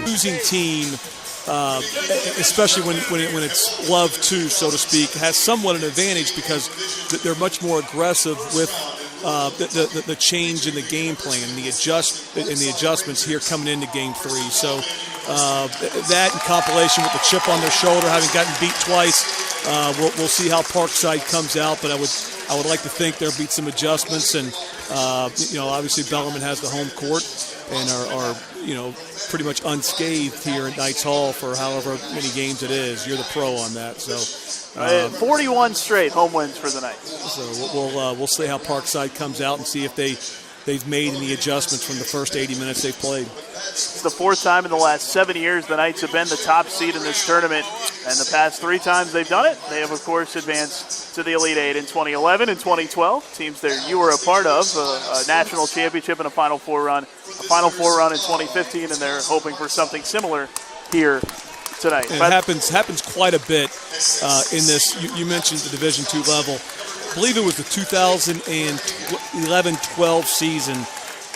losing team, especially when it's love too, so to speak, has somewhat an advantage because they're much more aggressive with the change in the game plan and the adjustments here coming into Game 3. So that in compilation with the chip on their shoulder, having gotten beat twice, we'll see how Parkside comes out. But I would like to think there'll be some adjustments, and obviously Bellarmine has the home court and are pretty much unscathed here at Knights Hall for however many games it is. You're the pro on that, so 41 straight home wins for the Knights. So we'll see how Parkside comes out and see if they've made any adjustments from the first 80 minutes they've played. It's the fourth time in the last 7 years the Knights have been the top seed in this tournament, and the past 3 times they've done it, they have, of course, advanced to the Elite Eight in 2011 and 2012, teams that you were a part of, a national championship and a Final Four run in 2015, and they're hoping for something similar here tonight. And it happens quite a bit in this. You mentioned the Division II level. I believe it was the 2011-12 season.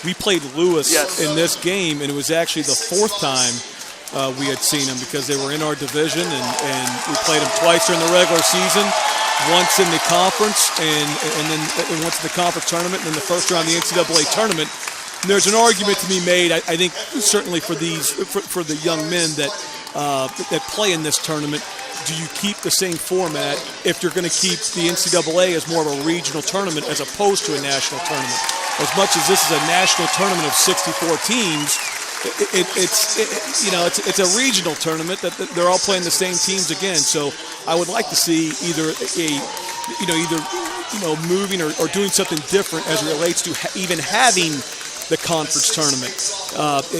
We played Lewis in this game, and it was actually the 4th time we had seen them because they were in our division, and we played them twice during the regular season, once in the conference, and then once in the conference tournament, and then the first round of the NCAA tournament. And there's an argument to be made, I think, certainly for the young men that play in this tournament. Do you keep the same format if you're going to keep the NCAA as more of a regional tournament as opposed to a national tournament? As much as this is a national tournament of 64 teams, it's a regional tournament that they're all playing the same teams again. So I would like to see either moving or doing something different as it relates to even having the conference tournament.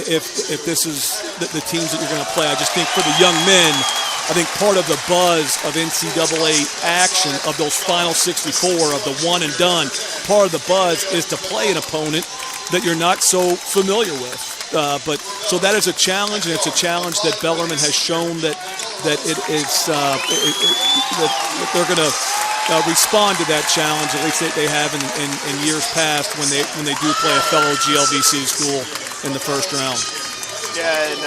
If this is the teams that you're going to play, I just think for the young men, I think part of the buzz of NCAA action, of those final 64, of the one and done, part of the buzz is to play an opponent that you're not so familiar with. So that is a challenge, and it's a challenge that Bellarmine has shown that they're going to respond to that challenge. At least they have in years past when they do play a fellow GLVC school in the first round. Yeah, and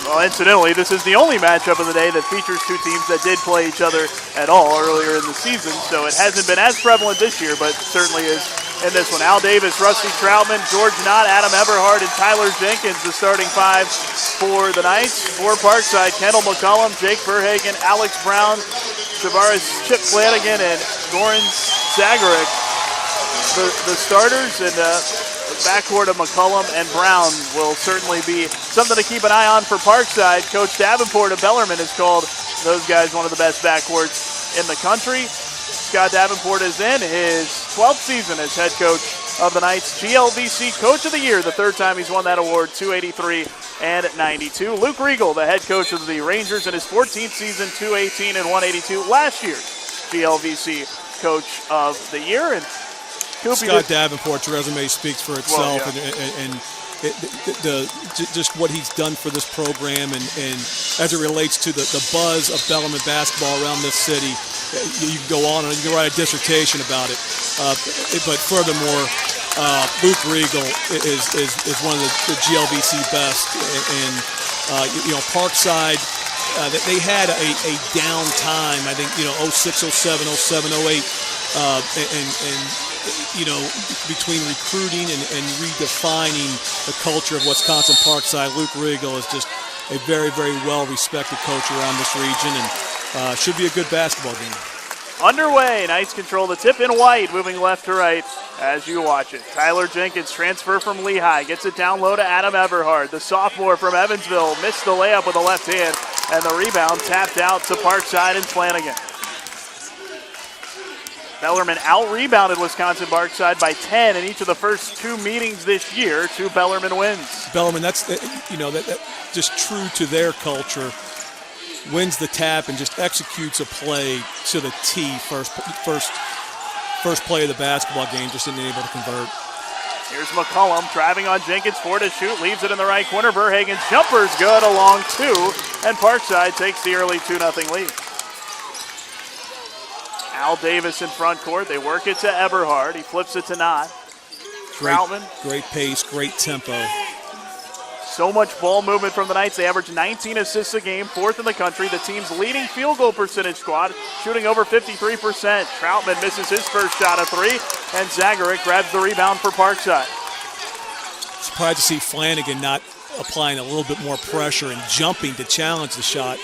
well, incidentally, this is the only matchup of the day that features 2 teams that did play each other at all earlier in the season, so it hasn't been as prevalent this year, but certainly is in this one. Al Davis, Rusty Troutman, George Knott, Adam Everhart, and Tyler Jenkins, the starting 5 for the Knights. For Parkside, Kendall McCullum, Jake Verhagen, Alex Brown, Tavares Chip Flanagan, and Goran Zagaric. The starters, and the backcourt of McCullum and Brown will certainly be something to keep an eye on for Parkside. Coach Davenport of Bellarmine has called those guys one of the best backcourts in the country. Scott Davenport is in his 12th season as head coach of the Knights. GLVC Coach of the Year, the 3rd time he's won that award, 283 and 92. Luke Riegel, the head coach of the Rangers in his 14th season, 218 and 182. Last year's GLVC Coach of the Year. And Scott Davenport's resume speaks for itself, and just what he's done for this program, and as it relates to the buzz of Bellarmine basketball around this city. You can go on and you can write a dissertation about it. But furthermore, Luke Riegel is one of the GLVC best, and Parkside. They had a down time. I think 06, 07, 07, 08, and between recruiting and redefining the culture of Wisconsin Parkside. Luke Riegel is just a very, very well-respected coach around this region, and should be a good basketball game. Underway, Knights control the tip in white, moving left to right as you watch it. Tyler Jenkins, transfer from Lehigh, gets it down low to Adam Everhart. The sophomore from Evansville missed the layup with the left hand, and the rebound tapped out to Parkside and Flanagan. Bellarmine out-rebounded Wisconsin Parkside by 10 in each of the first 2 meetings this year. 2 Bellarmine wins. Bellarmine, that's that just true to their culture. Wins the tap and just executes a play to the T. First play of the basketball game, just isn't able to convert. Here's McCullum driving on Jenkins, 4 to shoot, leaves it in the right corner. Verhagen's jumper's good along 2, and Parkside takes the early 2-0 lead. Al Davis in front court. They work it to Everhart. He flips it to Knott. Troutman. Great pace, great tempo. So much ball movement from the Knights. They average 19 assists a game, 4th in the country. The team's leading field goal percentage squad, shooting over 53%. Troutman misses his first shot of 3, and Zagorek grabs the rebound for Parkside. Surprised to see Flanagan not applying a little bit more pressure and jumping to challenge the shot.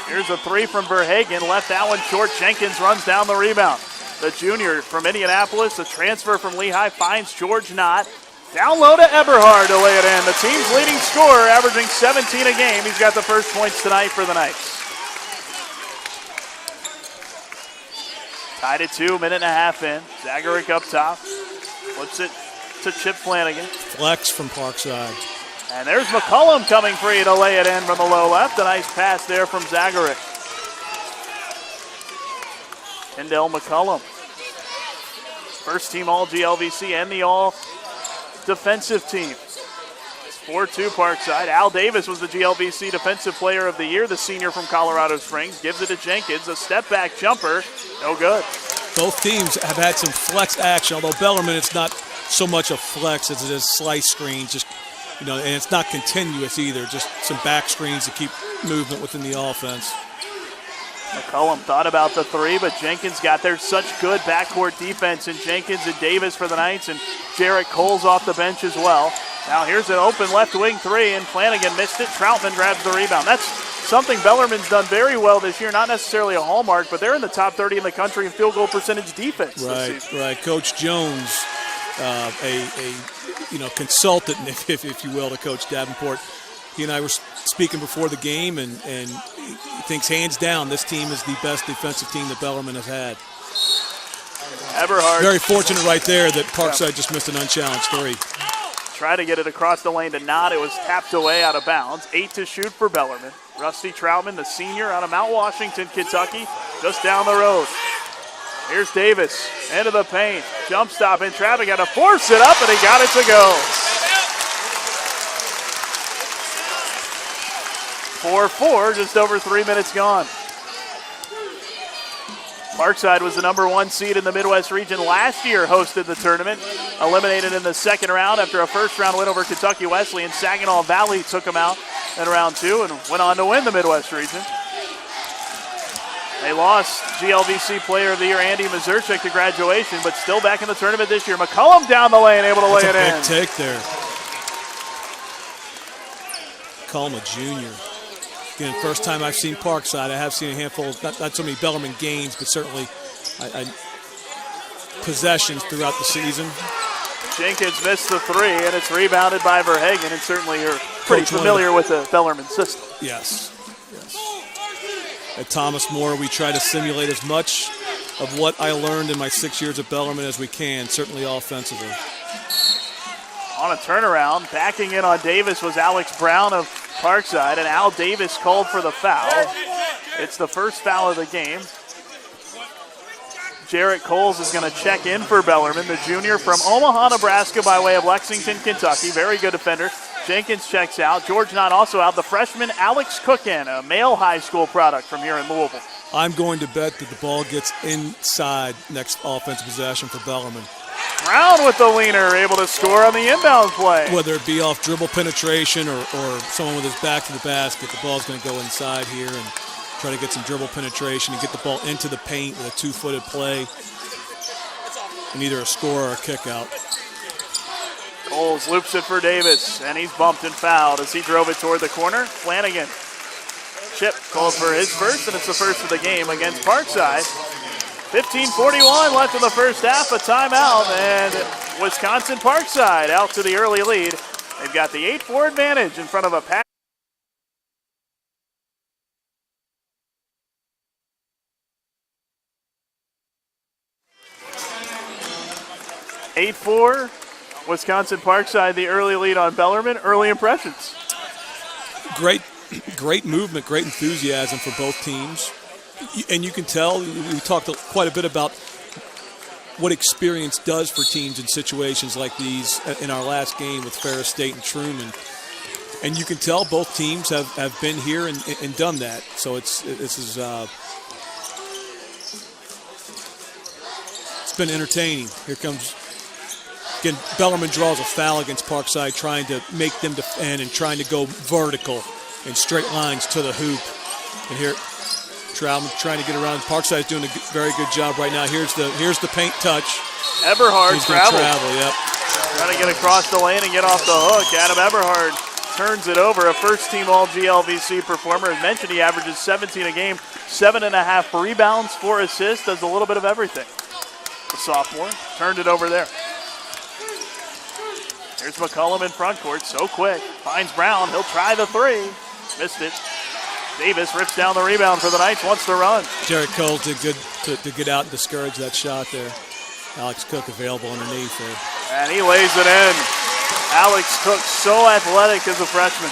Here's a 3 from Verhagen. Left that one short. Jenkins runs down the rebound. The junior from Indianapolis, a transfer from Lehigh, finds George Knott. Down low to Eberhard to lay it in. The team's leading scorer, averaging 17 a game. He's got the first points tonight for the Knights. Tied at 2, minute and a half in. Zagorek up top. Flips it to Chip Flanagan. Flex from Parkside. And there's McCullum coming free to lay it in from the low left. A nice pass there from Zagorek. Kendall McCullum. First team All-GLVC and the All-Defensive team. It's 4-2 Parkside. Al Davis was the GLVC Defensive Player of the Year, the senior from Colorado Springs. Gives it to Jenkins. A step-back jumper. No good. Both teams have had some flex action, although Bellarmine, it's not so much a flex as it is slice screens, just, and it's not continuous either, just some back screens to keep movement within the offense. McCullum thought about the 3, but Jenkins got there. Such good backcourt defense, and Jenkins and Davis for the Knights, and Jarrett Coles off the bench as well. Now here's an open left wing 3, and Flanagan missed it. Troutman grabs the rebound. That's something Bellarmine's done very well this year. Not necessarily a hallmark, but they're in the top 30 in the country in field goal percentage defense this season. Right. Coach Jones, a consultant, if you will, to Coach Davenport. He and I were speaking before the game, and he thinks hands down this team is the best defensive team that Bellarmine has had. Eberhard. Very fortunate right there that Parkside just missed an unchallenged 3. Tried to get it across the lane to Knott. It was tapped away out of bounds. 8 to shoot for Bellarmine. Rusty Troutman, the senior out of Mount Washington, Kentucky, just down the road. Here's Davis, into the paint. Jump stop in traffic, had to force it up, and he got it to go. 4-4, just over 3 minutes gone. Parkside was the #1 seed in the Midwest region last year, hosted the tournament. Eliminated in the second round after a first-round win over Kentucky Wesleyan. Saginaw Valley took them out in round 2 and went on to win the Midwest region. They lost GLVC Player of the Year Andy Mazurchik to graduation, but still back in the tournament this year. McCullum down the lane, able to lay it in. That's a big take there. McCullum, a junior. Again, first time I've seen Parkside. I have seen a handful of, not so many Bellarmine games, but certainly possessions throughout the season. Jenkins missed the 3, and it's rebounded by Verhagen, and certainly you're pretty familiar with the Bellarmine system. Yes. At Thomas More, we try to simulate as much of what I learned in my 6 years at Bellarmine as we can, certainly offensively. On a turnaround, backing in on Davis was Alex Brown of Parkside, and Al Davis called for the foul. It's the first foul of the game. Jarrett Coles is going to check in for Bellarmine, the junior from Omaha, Nebraska by way of Lexington, Kentucky. Very good defender. Jenkins checks out. George Knott also out. The freshman Alex Cookin, a male high school product from here in Louisville. I'm going to bet that the ball gets inside next offensive possession for Bellarmine. Brown with the leaner, able to score on the inbound play. Whether it be off dribble penetration or someone with his back to the basket, the ball's going to go inside here and try to get some dribble penetration and get the ball into the paint with a 2-footed play and either a score or a kick out. Coles loops it for Davis, and he's bumped and fouled as he drove it toward the corner. Flanagan. Chip called for his first, and it's the first of the game against Parkside. 15:41 left in the first half, a timeout, and Wisconsin Parkside out to the early lead. They've got the 8-4 advantage in front of a pack. 8-4, Wisconsin Parkside, the early lead on Bellarmine. Early impressions. Great movement, great enthusiasm for both teams. And you can tell, we talked quite a bit about what experience does for teams in situations like these in our last game with Ferris State and Truman. And you can tell both teams have been here and done that. So it's been entertaining. Here comes Again, Bellarmine draws a foul against Parkside, trying to make them defend and trying to go vertical in straight lines to the hoop. And here, Troutman trying to get around. Parkside's doing a very good job right now. Here's the paint touch. Eberhard travel. Yep. Trying to get across the lane and get off the hook. Adam Eberhard turns it over. A first-team All-GLVC performer. As mentioned, he averages 17 a game, 7.5 rebounds, 4 assists, does a little bit of everything. The sophomore turned it over there. Here's McCullum in front court, so quick. Finds Brown, he'll try the three. Missed it. Davis rips down the rebound for the Knights, wants to run. Jared Cole did good to get out and discourage that shot there. Alex Cook available underneath there. And he lays it in. Alex Cook, so athletic as a freshman.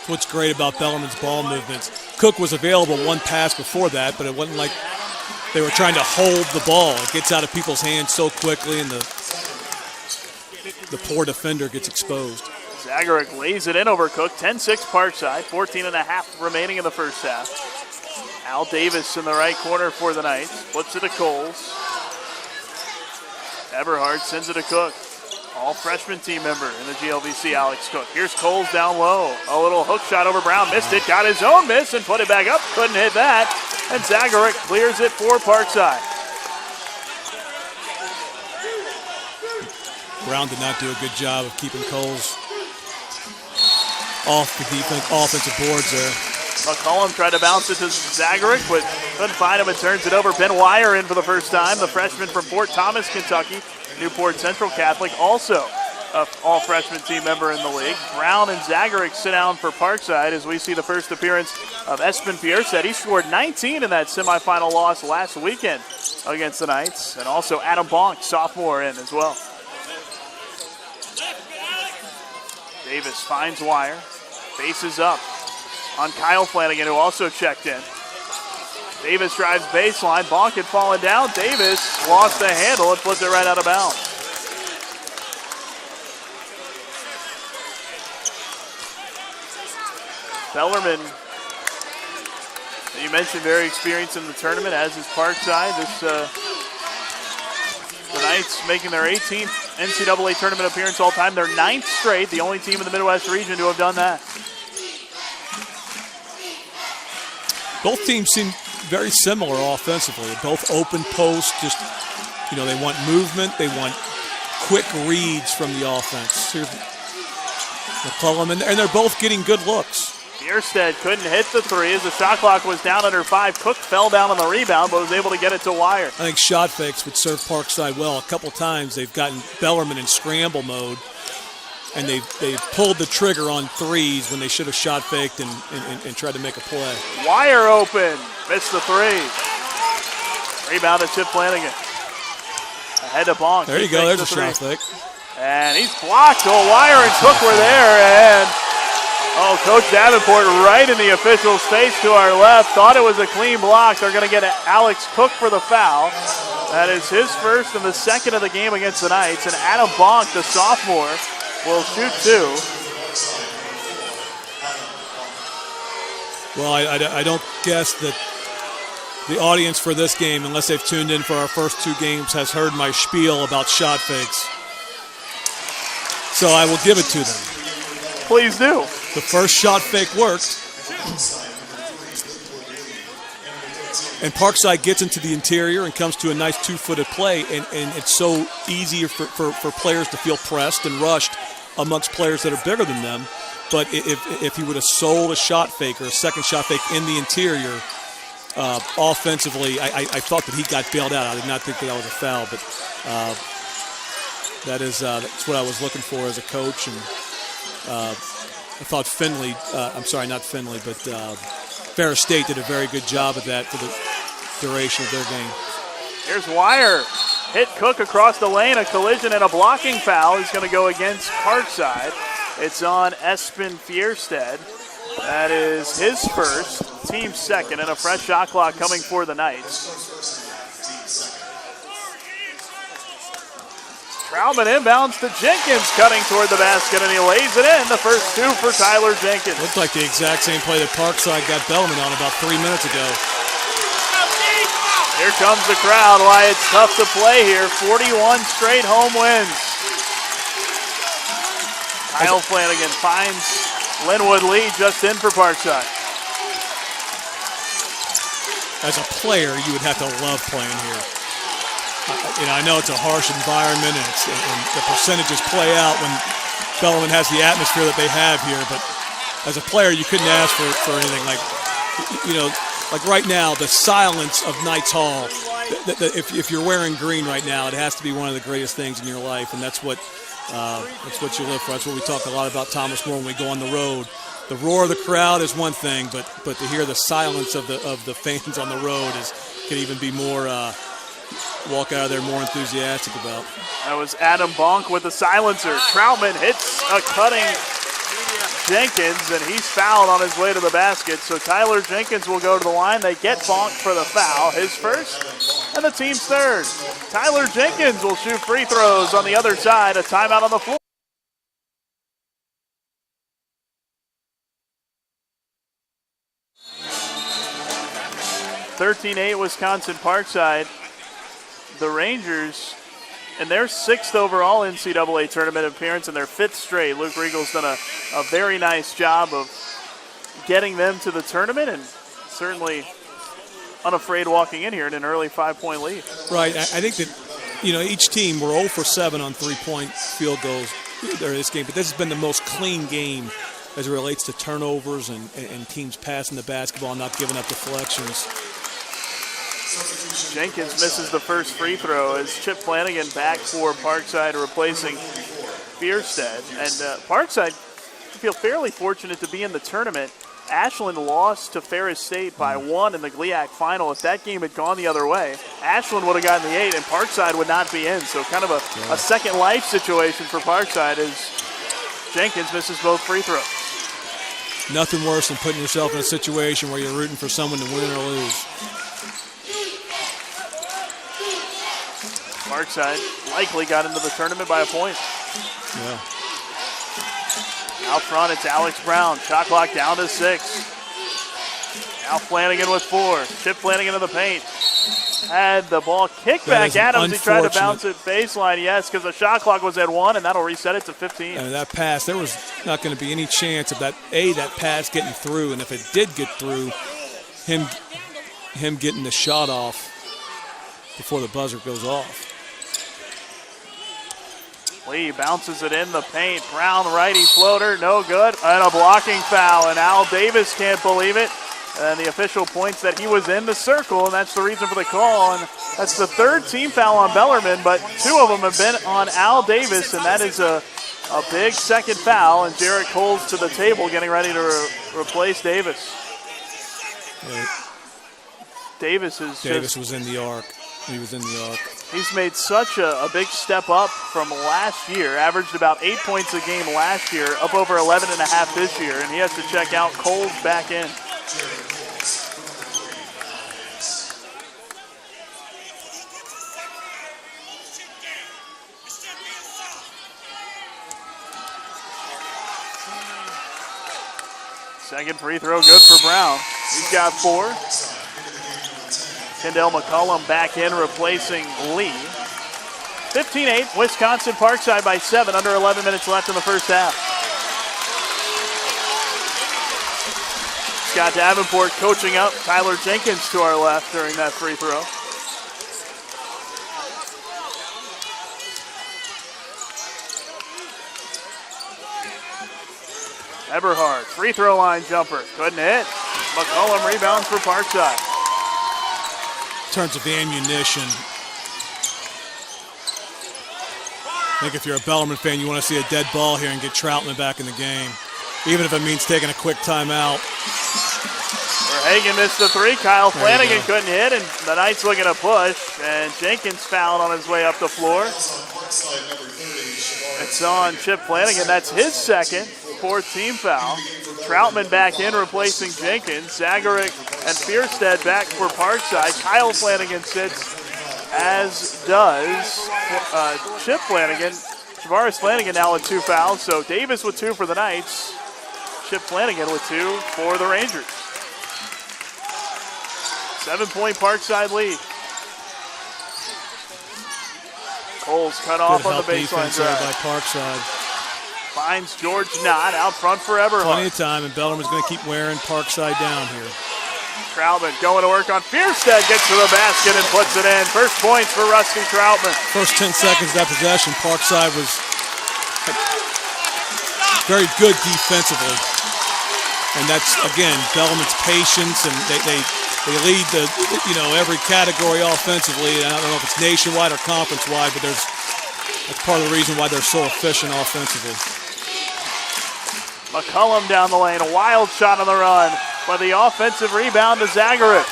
What's great about Bellarmine's ball movements, Cook was available one pass before that, but it wasn't like they were trying to hold the ball. It gets out of people's hands so quickly, and the poor defender gets exposed. Zagorek lays it in over Cook. 10-6 Parkside, 14.5 remaining in the first half. Al Davis in the right corner for the Knights. Flips it to Coles. Eberhard sends it to Cook. All freshman team member in the GLVC, Alex Cook. Here's Coles down low. A little hook shot over Brown. Missed it. Got his own miss and put it back up. Couldn't hit that. And Zagorek clears it for Parkside. Brown did not do a good job of keeping Coles off the offensive boards there. McCullum tried to bounce it to Zagorek, but couldn't find him and turns it over. Ben Wire in for the first time, the freshman from Fort Thomas, Kentucky. Newport Central Catholic, also an all-freshman team member in the league. Brown and Zagorek sit down for Parkside as we see the first appearance of Espen Pierstedt. He scored 19 in that semifinal loss last weekend against the Knights. And also Adam Bonk, sophomore, in as well. Davis finds Wire, faces up on Kyle Flanagan, who also checked in. Davis drives baseline. Bonk had fallen down. Davis lost the handle and flipped it right out of bounds. Bellarmine, you mentioned, very experienced in the tournament, as is Parkside. The Knights making their 18th NCAA tournament appearance all time. Their 9th straight, the only team in the Midwest region to have done that. Both teams seem very similar offensively. Both open post, just, they want movement. They want quick reads from the offense. Here's McCullum, and they're both getting good looks. Pierstedt couldn't hit the three as the shot clock was down under 5. Cook fell down on the rebound, but was able to get it to Wire. I think shot fakes would serve Parkside well. A couple times they've gotten Bellarmine in scramble mode, and they've pulled the trigger on threes when they should have shot faked and tried to make a play. Wire open. Missed the three. Rebound to Chip Flanagan. Ahead to Bonk. There you go. There's a shot fake. And he's blocked. Wire and Cook were there. And, Coach Davenport right in the official's face to our left. Thought it was a clean block. They're going to get Alex Cook for the foul. That is his first and the second of the game against the Knights. And Adam Bonk, the sophomore, will shoot 2. Well, I don't guess that the audience for this game, unless they've tuned in for our first 2 games, has heard my spiel about shot fakes. So I will give it to them. Please do. The first shot fake worked. And Parkside gets into the interior and comes to a nice 2-footed play, and it's so easy for players to feel pressed and rushed amongst players that are bigger than them. But if he would have sold a shot fake or a second shot fake in the interior, offensively, I thought that he got bailed out. I did not think that was a foul, but that's what I was looking for as a coach. And I thought Ferris State did a very good job of that for the duration of their game. Here's Wire. Hit Cook across the lane, a collision and a blocking foul is going to go against Parkside. It's on Espen Fierstead. That is his first, team second, and a fresh shot clock coming for the Knights. Troutman inbounds to Jenkins, cutting toward the basket, and he lays it in. The first 2 for Tyler Jenkins. Looked like the exact same play that Parkside got Bellarmine on about 3 minutes ago. Here comes the crowd. Why it's tough to play here. 41 straight home wins. Kyle Flanagan finds Linwood Lee just in for Parkside. As a player, you would have to love playing here. I know it's a harsh environment, and the percentages play out when Bellarmine has the atmosphere that they have here. But as a player, you couldn't ask for anything. Like right now, the silence of Knights Hall. If you're wearing green right now, it has to be one of the greatest things in your life, and that's what you live for. That's what we talk a lot about Thomas More when we go on the road. The roar of the crowd is one thing, but to hear the silence of the fans on the road can even be more. Walk out of there more enthusiastic about. That was Adam Bonk with the silencer. Troutman hits a cutting Jenkins, and he's fouled on his way to the basket. So Tyler Jenkins will go to the line. They get Bonk for the foul, his first, and the team's third. Tyler Jenkins will shoot free throws on the other side. A timeout on the floor. (13-8) Wisconsin Parkside. The Rangers, in their 6th overall NCAA tournament appearance and their 5th straight. Luke Riegel's done a very nice job of getting them to the tournament, and certainly unafraid walking in here in an early 5-point lead. Right. I think that, each team, we're 0 for 7 on 3-point field goals during this game, but this has been the most clean game as it relates to turnovers and teams passing the basketball and not giving up deflections. Jenkins misses the first free throw as Chip Flanagan back for Parkside, replacing Bierstead. And Parkside feel fairly fortunate to be in the tournament. Ashland lost to Ferris State by 1 in the GLIAC final. If that game had gone the other way, Ashland would have gotten the 8 and Parkside would not be in. So kind of a second life situation for Parkside as Jenkins misses both free throws. Nothing worse than putting yourself in a situation where you're rooting for someone to win or lose. Parkside likely got into the tournament by a point. Yeah. Out front, it's Alex Brown. Shot clock down to 6. Now Flanagan with 4. Chip Flanagan in the paint. Had the ball kicked back at him as he tried to bounce it baseline. Yes, because the shot clock was at 1, and that'll reset it to 15. And that pass, there was not going to be any chance of that pass getting through. And if it did get through, him getting the shot off before the buzzer goes off. Lee bounces it in the paint. Brown righty floater, no good. And a blocking foul, and Al Davis can't believe it. And the official points that he was in the circle, and that's the reason for the call. And that's the 3rd team foul on Bellarmine, but 2 of them have been on Al Davis, and that is a big second foul. And Jarrett Cole's to the table getting ready to replace Davis. Yeah. Davis was in the arc. He was in the arc. He's made such a big step up from last year. Averaged about 8 points a game last year, up over 11.5 this year, and he has to check out. Cole's back in. Second free throw good for Brown. He's got 4. Kendall McCollum back in, replacing Lee. 15-8, Wisconsin Parkside by 7, under 11 minutes left in the first half. Scott Davenport coaching up Tyler Jenkins to our left during that free throw. Eberhard, free throw line jumper, couldn't hit. McCollum rebounds for Parkside. In terms of ammunition, I think if you're a Bellarmine fan, you want to see a dead ball here and get Troutman back in the game, even if it means taking a quick timeout. Verhagen missed the 3. Kyle Flanagan couldn't hit, and the Knights looking to push, and Jenkins fouled on his way up the floor. It's on Chip Flanagan. That's his second, 4th team foul. Troutman back in, replacing Jenkins. Zagaric and Bierstead back for Parkside. Kyle Flanagan sits, as does Chip Flanagan. Tavares Flanagan now with 2 fouls. So Davis with 2 for the Knights. Chip Flanagan with 2 for the Rangers. 7-point Parkside lead. Coles cut off on the baseline drive. By Parkside. Finds George Knott out front for Everhart. Plenty of time, and Bellarmine's going to keep wearing Parkside down here. Troutman going to work on Fierstead, gets to the basket and puts it in. First points for Rusty Troutman. First 10 seconds of that possession, Parkside was very good defensively. And that's, again, Bellarmine's patience, and they lead every category offensively. I don't know if it's nationwide or conference-wide, but that's part of the reason why they're so efficient offensively. McCullum down the lane, a wild shot on the run, but the offensive rebound to Zagaric.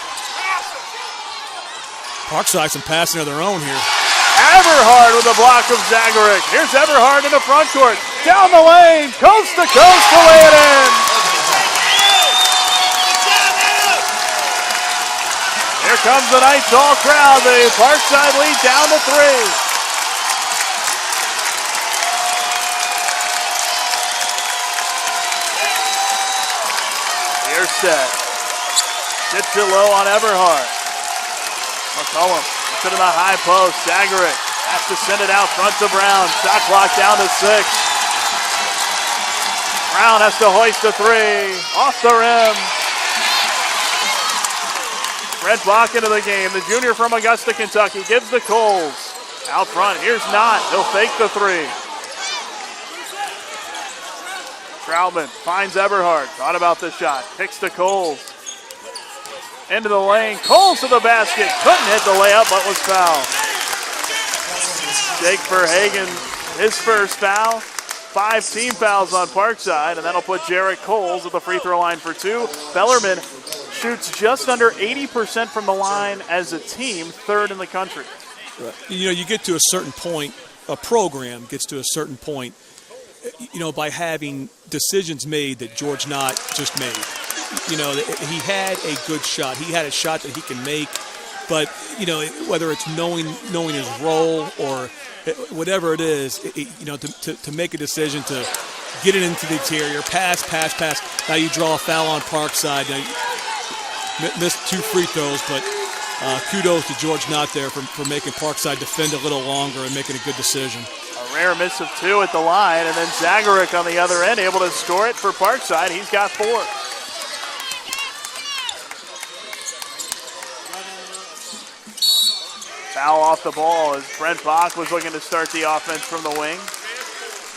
Parkside some passing of their own here. Everhart with a block of Zagaric. Here's Everhart in the front court. Down the lane, coast to coast to lay it in. Here comes the Knights all crowd. The Parkside lead down to 3. Fierstead gets it low on Everhart. McCullum puts it in the high post. Zagaric has to send it out front to Brown. Shot clock down to 6. Brown has to hoist a 3. Off the rim. Brett Bach into the game. The junior from Augusta, Kentucky, gives the Coles. Out front, here's Knott. He'll fake the 3. Troutman finds Everhart. Thought about the shot. Kicks to Coles. Into the lane. Coles to the basket. Couldn't hit the layup, but was fouled. Jake Verhagen, his first foul. 5 team fouls on Parkside, and that'll put Jarrett Coles at the free throw line for 2. Bellarmine shoots just under 80% from the line as a team, 3rd in the country. Right. You get to a certain point, a program gets to a certain point, by having decisions made that George Knott just made. He had a good shot. He had a shot that he can make, but, whether it's knowing his role or whatever it is, to make a decision to get it into the interior, pass. Now you draw a foul on Parkside. Now you missed 2 free throws, but kudos to George Knott there for making Parkside defend a little longer and making a good decision. A rare miss of 2 at the line, and then Zagaric on the other end able to score it for Parkside. He's got 4. Foul off the ball as Brent Bach was looking to start the offense from the wing.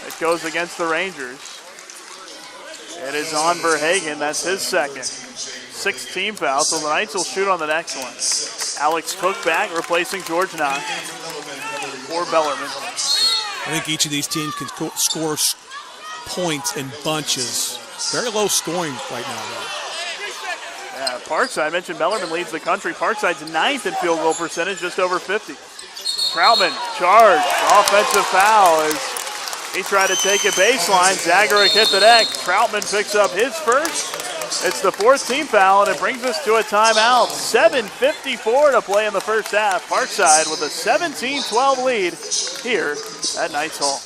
It goes against the Rangers. It is on Verhagen. That's his second. 6 team fouls, so the Knights will shoot on the next one. Alex Cook back, replacing George Knott for Bellarmine. I think each of these teams can score points in bunches. Very low scoring right now, though. Yeah, Parkside, I mentioned Bellarmine leads the country. Parkside's 9th in field goal percentage, just over 50. Troutman charged, offensive foul as he tried to take it baseline. Zagaric hit the deck. Troutman picks up his first. It's the 4th team foul, and it brings us to a timeout. 7:54 to play in the first half. Parkside with a 17-12 lead here at Knights Hall.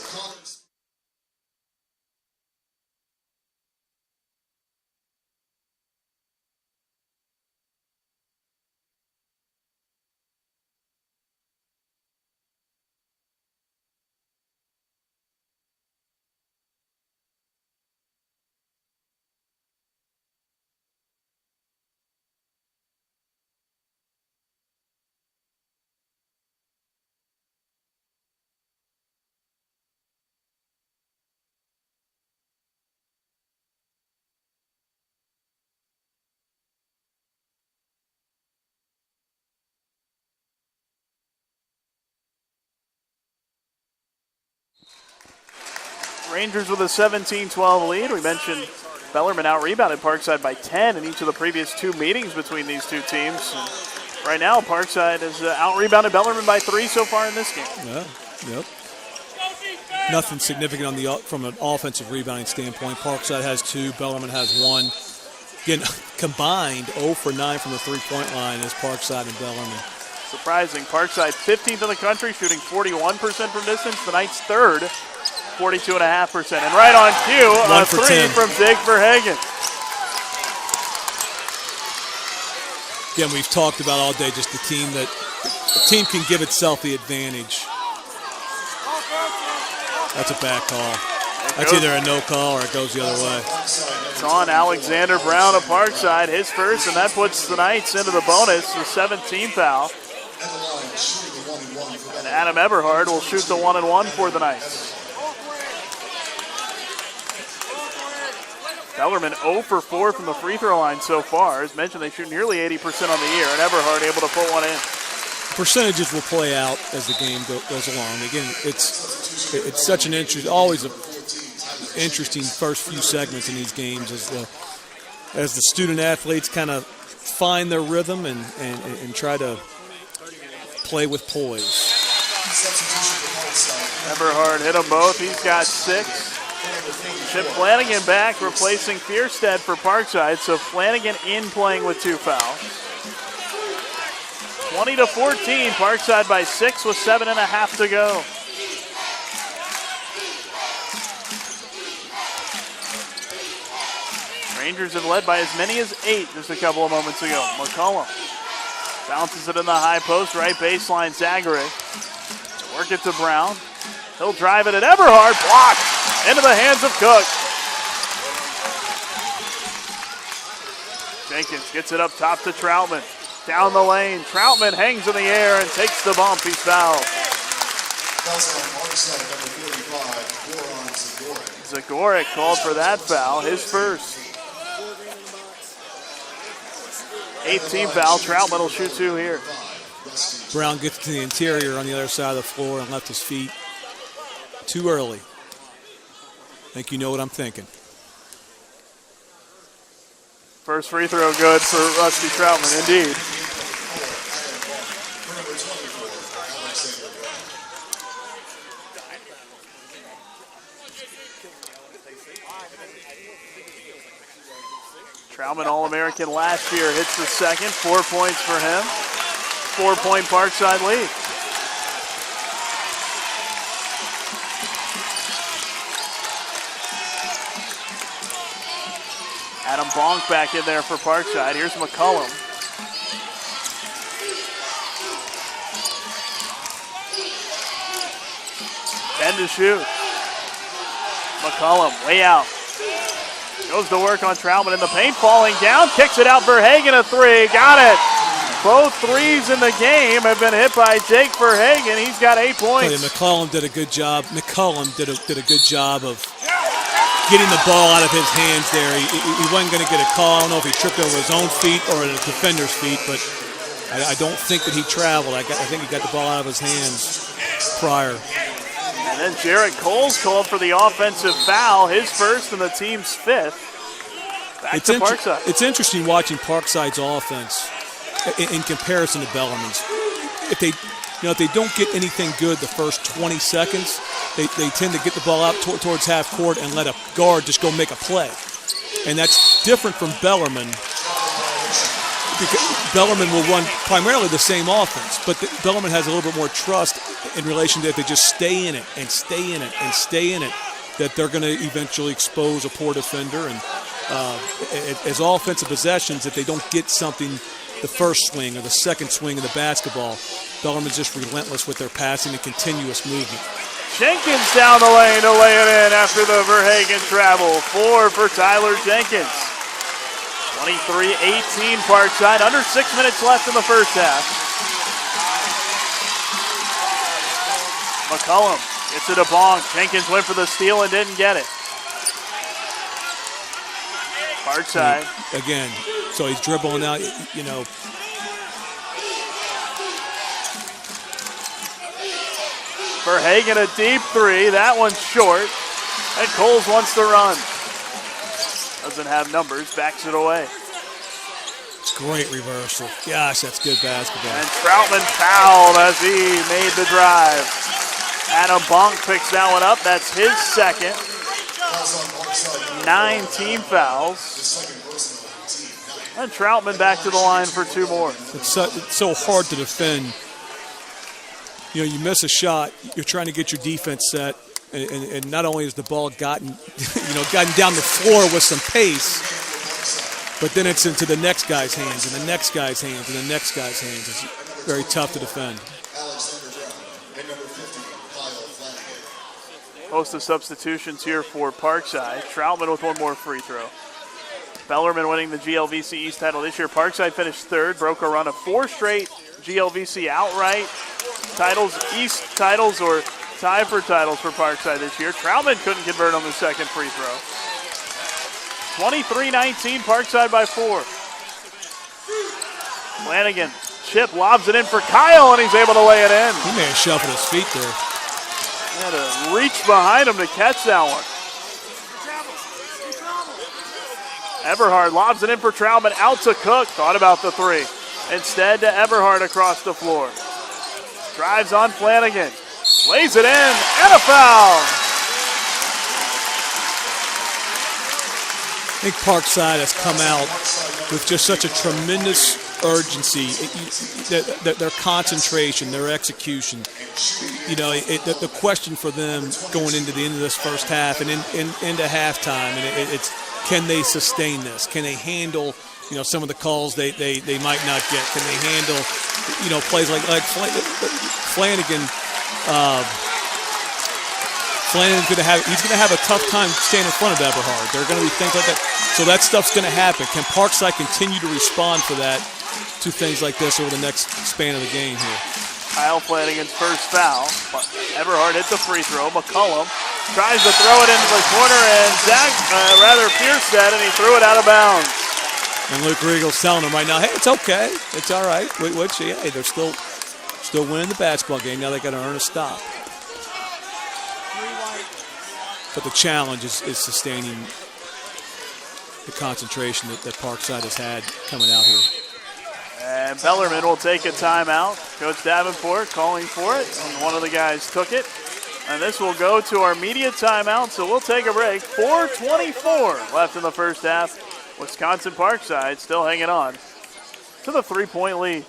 Rangers with a 17-12 lead. We mentioned Bellarmine out-rebounded Parkside by 10 in each of the previous 2 meetings between these 2 teams. And right now, Parkside has out-rebounded Bellarmine by 3 so far in this game. Yeah, yep. Nothing significant from an offensive rebounding standpoint. Parkside has 2, Bellarmine has 1. Again, combined 0 for 9 from the three-point line is Parkside and Bellarmine. Surprising. Parkside 15th in the country, shooting 41% from distance. The Knights 3rd. 42.5%. And right on cue, a 3 10. From Jake Verhagen. Again, we've talked about all day just the team can give itself the advantage That's a bad call. That's either a no call or it goes the other way. It's on Alexander Brown of Parkside, his first, and that puts the Knights into the bonus, the 17th foul. And Adam Eberhard will shoot the 1-and-1 for the Knights. Bellarmine 0 for 4 from the free throw line so far. As mentioned, they shoot nearly 80% on the year, and Eberhard able to put one in. Percentages will play out as the game goes along. Again, it's such an always an interesting first few segments in these games as the student athletes kind of find their rhythm and try to play with poise. Eberhard hit them both. He's got 6. Chip Flanagan back, replacing Fierstead for Parkside. So Flanagan in playing with 2 fouls. 20-14, Parkside by 6 with 7.5 to go. Rangers have led by as many as 8 just a couple of moments ago. McCollum bounces it in the high post, right baseline, Zagare. Work it to Brown. He'll drive it at Eberhard, blocked into the hands of Cook. Jenkins gets it up top to Troutman. Down the lane, Troutman hangs in the air and takes the bump. He's fouled. Zagorek called for that foul, his first. 18th foul, Troutman will shoot 2 here. Brown gets to the interior on the other side of the floor and left his feet too early. I think you know what I'm thinking. First free throw good for Rusty Troutman, indeed. Troutman All-American last year, hits the second, 4 points for him. 4-point Parkside lead. Adam Bonk back in there for Parkside. Here's McCollum. Ten to shoot. McCollum way out. Goes to work on Troutman in the paint, falling down, kicks it out. Verhagen a 3, got it. Both threes in the game have been hit by Jake Verhagen. He's got 8 points. McCollum did a good job. McCollum did a good job of getting the ball out of his hands there. He wasn't going to get a call. I don't know if he tripped over his own feet or the defender's feet, but I don't think that he traveled. I think he got the ball out of his hands prior. And then Jarrett Cole's called for the offensive foul, his first and the team's 5th. Back to Parkside. It's interesting watching Parkside's offense in comparison to Bellarmine's. If they don't get anything good the first 20 seconds, they tend to get the ball out towards half court and let a guard just go make a play. And that's different from Bellarmine. Because Bellarmine will run primarily the same offense, but Bellarmine has a little bit more trust in relation to if they just stay in it and stay in it and stay in it, that they're going to eventually expose a poor defender. And as offensive possessions, if they don't get something the first swing or the second swing of the basketball, Bellarmine's just relentless with their passing and continuous movement. Jenkins down the lane to lay it in after the Verhagen travel. 4 for Tyler Jenkins. 23-18 Parkside. Under 6 minutes left in the first half. McCollum gets it to Bonk. Jenkins went for the steal and didn't get it. Parkside. Again, so he's dribbling out, Verhagen a deep 3. That one's short. And Coles wants to run. Doesn't have numbers. Backs it away. Great reversal. Gosh, that's good basketball. And Troutman fouled as he made the drive. Adam Bonk picks that one up. That's his second. 9 team fouls. And Troutman back to the line for 2 more. It's so hard to defend. You miss a shot, you're trying to get your defense set, and not only has the ball gotten down the floor with some pace, but then it's into the next guy's hands, and the next guy's hands, and the next guy's hands. It's very tough to defend. host of substitutions here for Parkside. Troutman with one more free throw. Bellarmine winning the GLVC East title this year. Parkside finished third, broke a run of 4 straight GLVC outright titles, East titles, or tie for titles for Parkside this year. Troutman couldn't convert on the second free throw. 23-19, Parkside by 4. Flanagan, chip, lobs it in for Kyle, and he's able to lay it in. He may have shuffled his feet there. He had to reach behind him to catch that one. Everhard lobs it in for Troutman, out to Cook. Thought about the 3. Instead to Everhard across the floor. Drives on Flanagan. Lays it in, and a foul. I think Parkside has come out with just such a tremendous urgency, their concentration, their execution. You know, the question for them going into the end of this first half and into halftime, and it's can they sustain this? Can they handle, you know, some of the calls they might not get? Can they handle, you know, plays like Flanagan? Flanagan's he's going to have a tough time staying in front of Everhard. There are going to be things like that. So that stuff's going to happen. Can Parkside continue to respond for that to things like this over the next span of the game here? Kyle Flanagan's first foul. Everhard hits the free throw. McCullum tries to throw it into the corner, and Pierce said, and he threw it out of bounds. And Luke Riegel's telling him right now, hey, it's okay. It's all right. Hey, they're still winning the basketball game. Now they got to earn a stop. But the challenge is sustaining the concentration that Parkside has had coming out here. And Bellarmine will take a timeout. Coach Davenport calling for it, and one of the guys took it. And this will go to our media timeout, so we'll take a break. 4:24 left in the first half. Wisconsin Parkside still hanging on to the 3-point lead.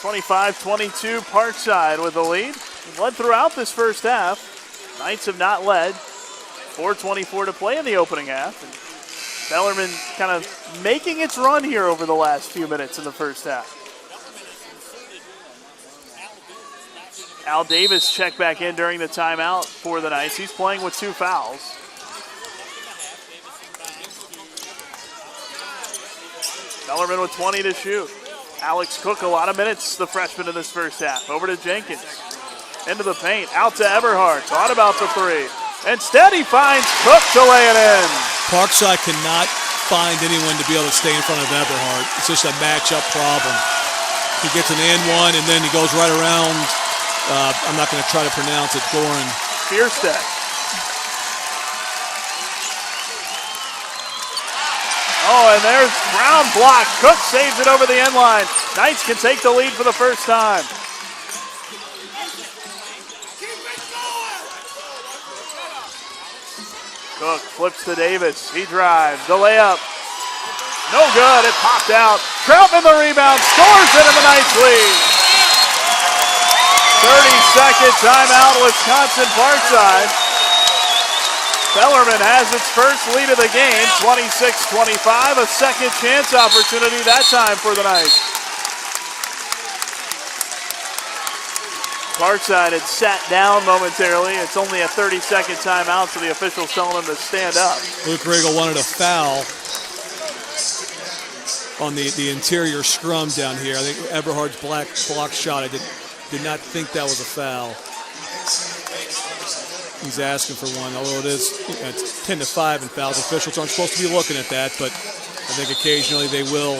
(25-22) Parkside with the lead. Led throughout this first half. Knights have not led. 4:24 to play in the opening half. And Bellarmine kind of making its run here over the last few minutes in the first half. Al Davis checked back in during the timeout for the Knights. He's playing with 2 fouls. Bellarmine with 20 to shoot. Alex Cook, a lot of minutes, the freshman in this first half. Over to Jenkins. Into the paint. Out to Everhard. Thought about the 3. Instead, he finds Cook to lay it in. Parkside cannot find anyone to be able to stay in front of Everhard. It's just a matchup problem. He gets an and one, and then he goes right around. I'm not going to try to pronounce it. Goran Fierstedt. Oh, and there's Brown block. Cook saves it over the end line. Knights can take the lead for the first time. Cook flips to Davis. He drives. The layup. No good. It popped out. Troutman the rebound. Scores it in the Knights lead. 30-second timeout, Wisconsin Parkside. Bellarmine has its first lead of the game, 26-25. A second chance opportunity that time for the Knights. Parkside had sat down momentarily. It's only a 30-second timeout, so the officials telling them to stand up. Luke Riegel wanted a foul on the interior scrum down here. I think Everhard's block shot, I did not think that was a foul. he's asking for one, although it's 10-5 in fouls. Officials aren't supposed to be looking at that, but I think occasionally they will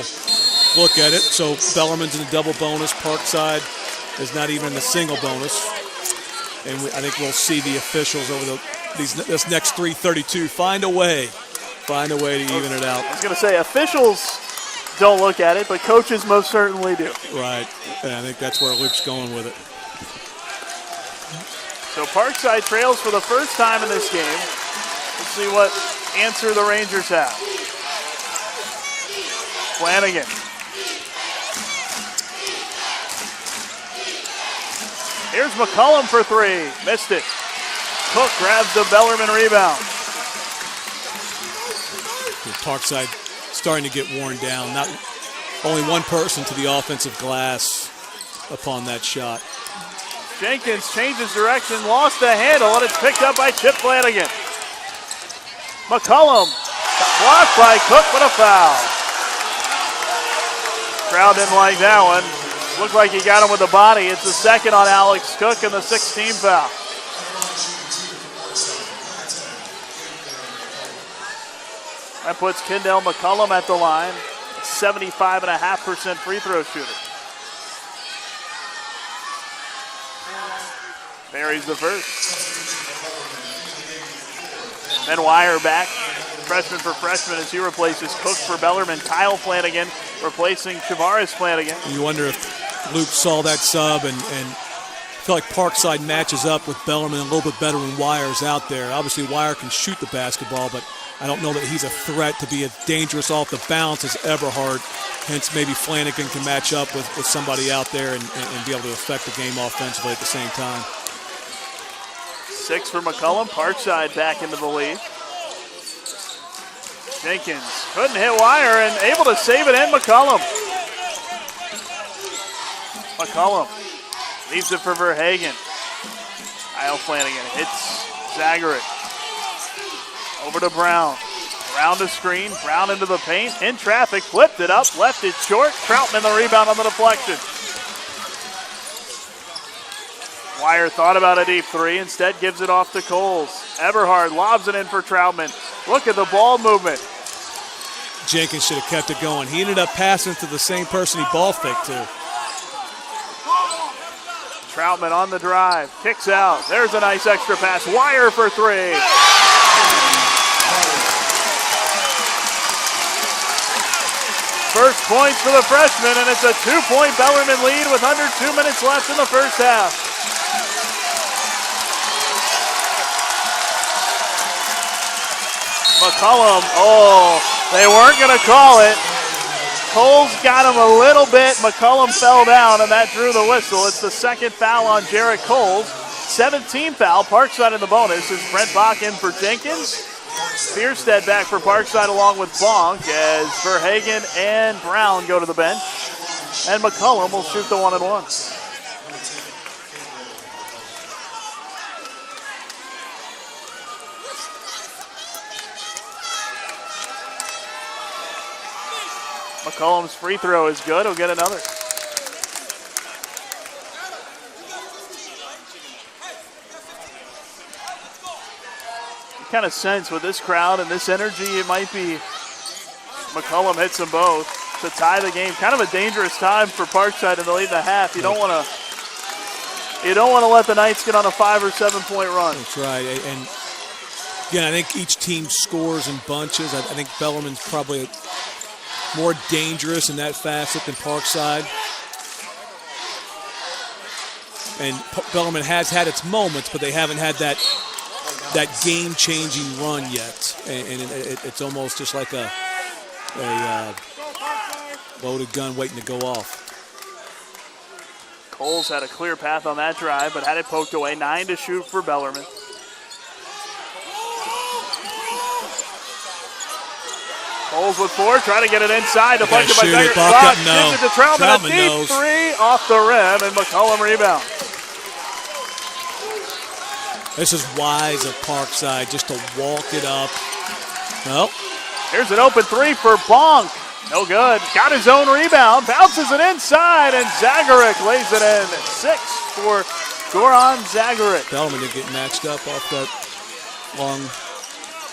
look at it. So Bellarmine's in the double bonus. Parkside is not even in the single bonus. And I think we'll see the officials over this next 3:32 find a way to even it out. I was going to say officials don't look at it, but coaches most certainly do. Right, and I think that's where Luke's going with it. So Parkside trails for the first time in this game. Let's see what answer the Rangers have. Flanagan. Here's McCullum for three. Missed it. Cook grabs the Bellarmine rebound. Parkside starting to get worn down. Not only one person to the offensive glass upon that shot. Jenkins changes direction, lost the handle, and it's picked up by Chip Flanagan. McCullum blocked by Cook, but a foul. Crowd didn't like that one. Looked like he got him with the body. It's the second on Alex Cook and the 16th foul. That puts Kendall McCullum at the line, 75.5% free throw shooter. Buries the first. Then Wire back, freshman for freshman as he replaces Cook for Bellarmine. Kyle Flanagan replacing Chavaris Flanagan. You wonder if Luke saw that sub and feel like Parkside matches up with Bellarmine a little bit better when Wire's out there. Obviously, Wire can shoot the basketball, but I don't know that he's a threat to be as dangerous off the bounce as Eberhard. Hence, maybe Flanagan can match up with somebody out there and be able to affect the game offensively at the same time. 6 for McCullum. Parkside back into the lead. Jenkins couldn't hit Wire and able to save it in McCullum. McCullum leaves it for Verhagen. Kyle Flanagan hits Zagaric. Over to Brown. Brown to screen. Brown into the paint. In traffic. Flipped it up. Left it short. Troutman the rebound on the deflection. Wire thought about a deep three. Instead gives it off to Coles. Eberhard lobs it in for Troutman. Look at the ball movement. Jenkins should have kept it going. He ended up passing to the same person he ball faked to. Troutman on the drive. Kicks out. There's a nice extra pass. Wire for three. First points for the freshman, and it's a 2-point Bellarmine lead with under 2 minutes left in the first half. McCullum, they weren't going to call it. Coles got him a little bit. McCullum fell down, and that drew the whistle. It's the second foul on Jarrett Coles. 17th foul. Parkside in the bonus is Brent Bach in for Jenkins. Bierstead back for Parkside along with Bonk as Verhagen and Brown go to the bench. And McCullum will shoot the 1-and-1. McCullum's free throw is good. He'll get another. You kind of sense with this crowd and this energy, it might be McCullum hits them both to tie the game. Kind of a dangerous time for Parkside in the late in the half. You don't want to let the Knights get on a 5 or 7 point run. That's right. And again, I think each team scores in bunches. I think Bellarmine's probably more dangerous in that facet than Parkside. And Bellarmine has had its moments, but they haven't had that game-changing run yet. And it's almost just like a loaded gun waiting to go off. Coles had a clear path on that drive, but had it poked away. 9 to shoot for Bellarmine. Coles with 4, trying to get it inside. Deflected by Becker. Clock gives it to Troutman. A deep three off the rim, and McCullum rebound. This is wise of Parkside just to walk it up. Well, here's an open three for Bonk. No good. Got his own rebound. Bounces it inside, and Zagaric lays it in. 6 for Goran Zagorac. Bellarmine did get matched up off that long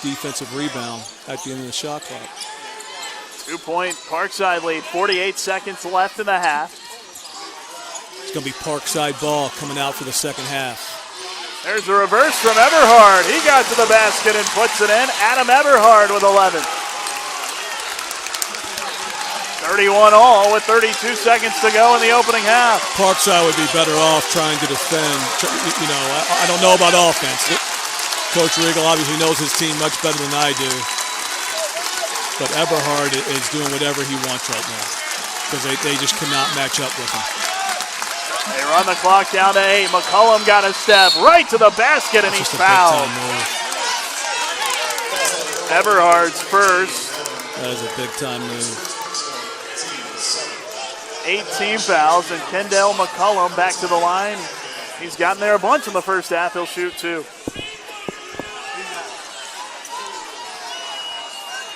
defensive rebound at the end of the shot clock. 2-point Parkside lead, 48 seconds left in the half. It's going to be Parkside ball coming out for the second half. There's a reverse from Eberhard. He got to the basket and puts it in. Adam Eberhard with 11. 31 all with 32 seconds to go in the opening half. Parkside would be better off trying to defend. You know, I don't know about offense. Coach Riegel obviously knows his team much better than I do. But Eberhard is doing whatever he wants right now because they just cannot match up with him. They run the clock down to 8. McCollum got a step right to the basket, and he's fouled. Eberhard's first. That is a big-time move. 18 fouls, and Kendall McCollum back to the line. He's gotten there a bunch in the first half. He'll shoot 2.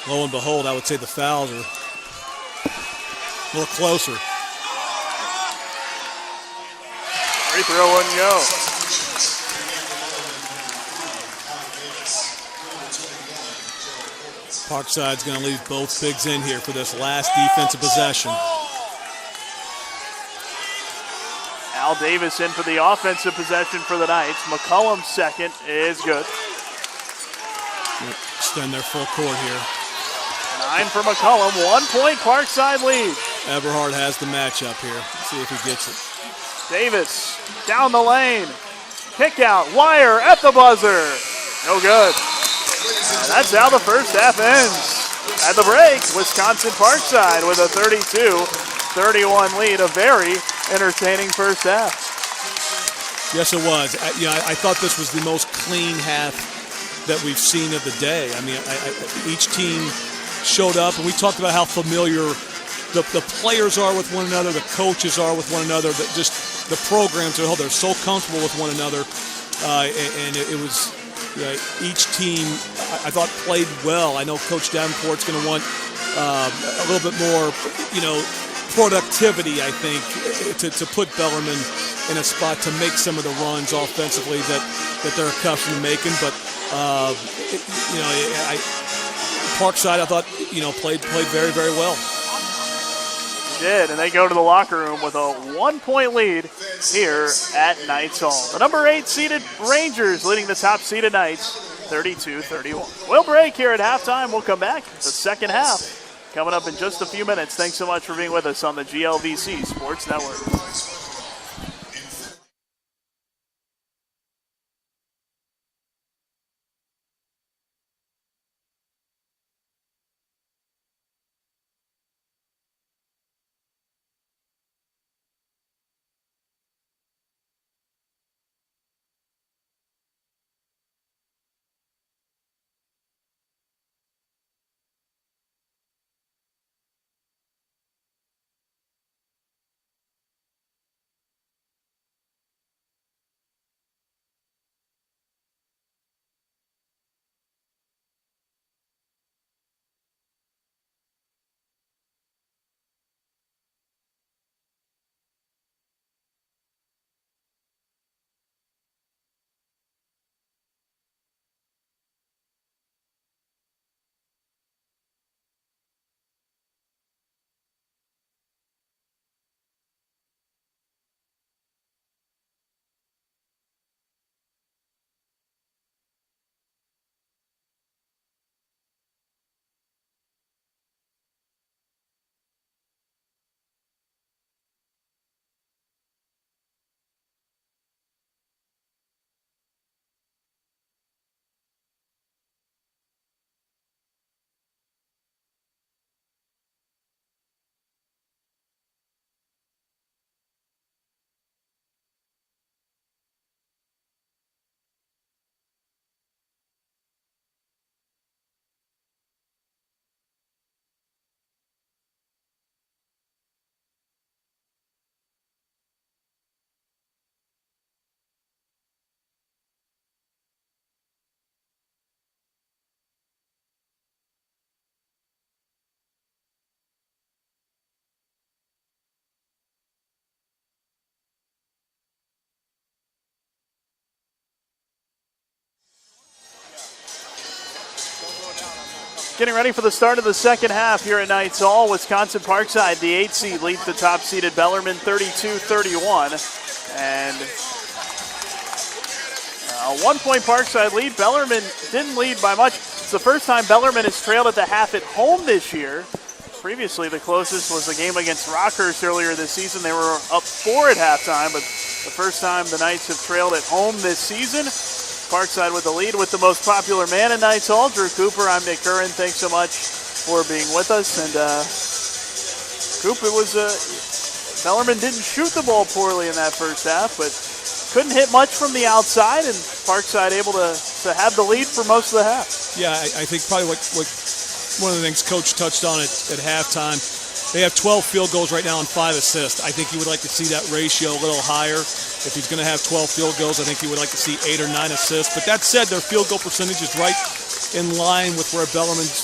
Lo and behold, I would say the fouls are a little closer. Free throw wouldn't go. Parkside's going to leave both bigs in here for this last defensive possession. Al Davis in for the offensive possession for the Knights. McCollum's second is good. Extend their full court here. 9 for McCollum, 1-point Parkside lead. Eberhard has the matchup here. Let's see if he gets it. Davis down the lane. Kick out, Wire at the buzzer. No good. And that's how the first half ends. At the break, Wisconsin Parkside with a 32-31 lead. A very entertaining first half. Yes, it was. I thought this was the most clean half that we've seen of the day. I mean, each team showed up, and we talked about how familiar the players are with one another, the coaches are with one another, just the programs as a whole. They're so comfortable with one another, and it was each team, I thought, played well. I know Coach Davenport's going to want a little bit more, productivity, I think, to put Bellarmine in a spot to make some of the runs offensively that they're accustomed to making. But Parkside, I thought, played very, very well. Did, and they go to the locker room with a 1-point lead here at Knights Hall. The number 8 seeded Rangers leading the top seeded Knights 32-31. We'll break here at halftime. We'll come back. The second half coming up in just a few minutes. Thanks so much for being with us on the GLVC Sports Network. Getting ready for the start of the second half here at Knights Hall. Wisconsin Parkside, the 8th seed, leads the top-seeded Bellarmine 32-31. And a 1-point Parkside lead. Bellarmine didn't lead by much. It's the first time Bellarmine has trailed at the half at home this year. Previously, the closest was the game against Rockhurst earlier this season. They were up 4 at halftime, but the first time the Knights have trailed at home this season. Parkside with the lead with the most popular man in Knights Hall, Drew Cooper. I'm Nick Curran. Thanks so much for being with us. And Coop, it was Bellarmine didn't shoot the ball poorly in that first half, but couldn't hit much from the outside, and Parkside able to have the lead for most of the half. Yeah, I think probably what one of the things Coach touched on at halftime, they have 12 field goals right now and 5 assists. I think he would like to see that ratio a little higher. If he's going to have 12 field goals, I think he would like to see 8 or 9 assists. But that said, their field goal percentage is right in line with where Bellarmine's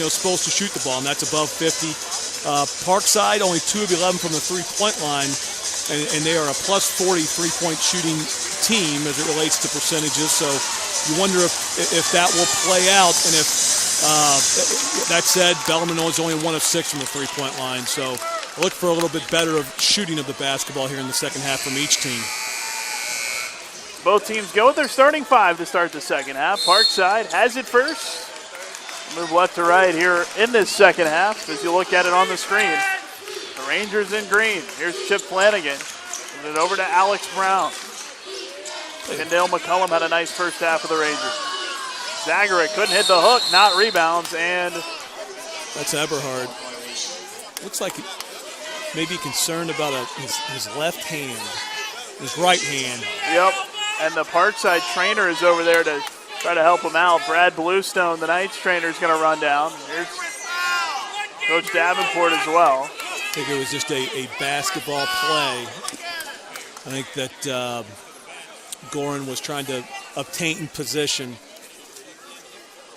supposed to shoot the ball, and that's above 50. Parkside, only 2 of 11 from the three-point line, and they are a plus 40 three-point shooting team as it relates to percentages. So you wonder if that will play out, and if that said, Bellarmine is only 1 of 6 from the three-point line. So look for a little bit better of shooting of the basketball here in the second half from each team. Both teams go with their starting 5 to start the second half. Parkside has it first. Move left to right here in this second half as you look at it on the screen. The Rangers in green. Here's Chip Flanagan. Moving it over to Alex Brown. Kendale McCullum had a nice first half of the Rangers. Zagaric couldn't hit the hook, not rebounds, and that's Eberhard. Looks like maybe concerned about his left hand, his right hand. Yep, and the Parkside trainer is over there to try to help him out. Brad Bluestone, the Knights trainer, is going to run down. Here's Coach Davenport as well. I think it was just a basketball play. I think that Gorin was trying to obtain position,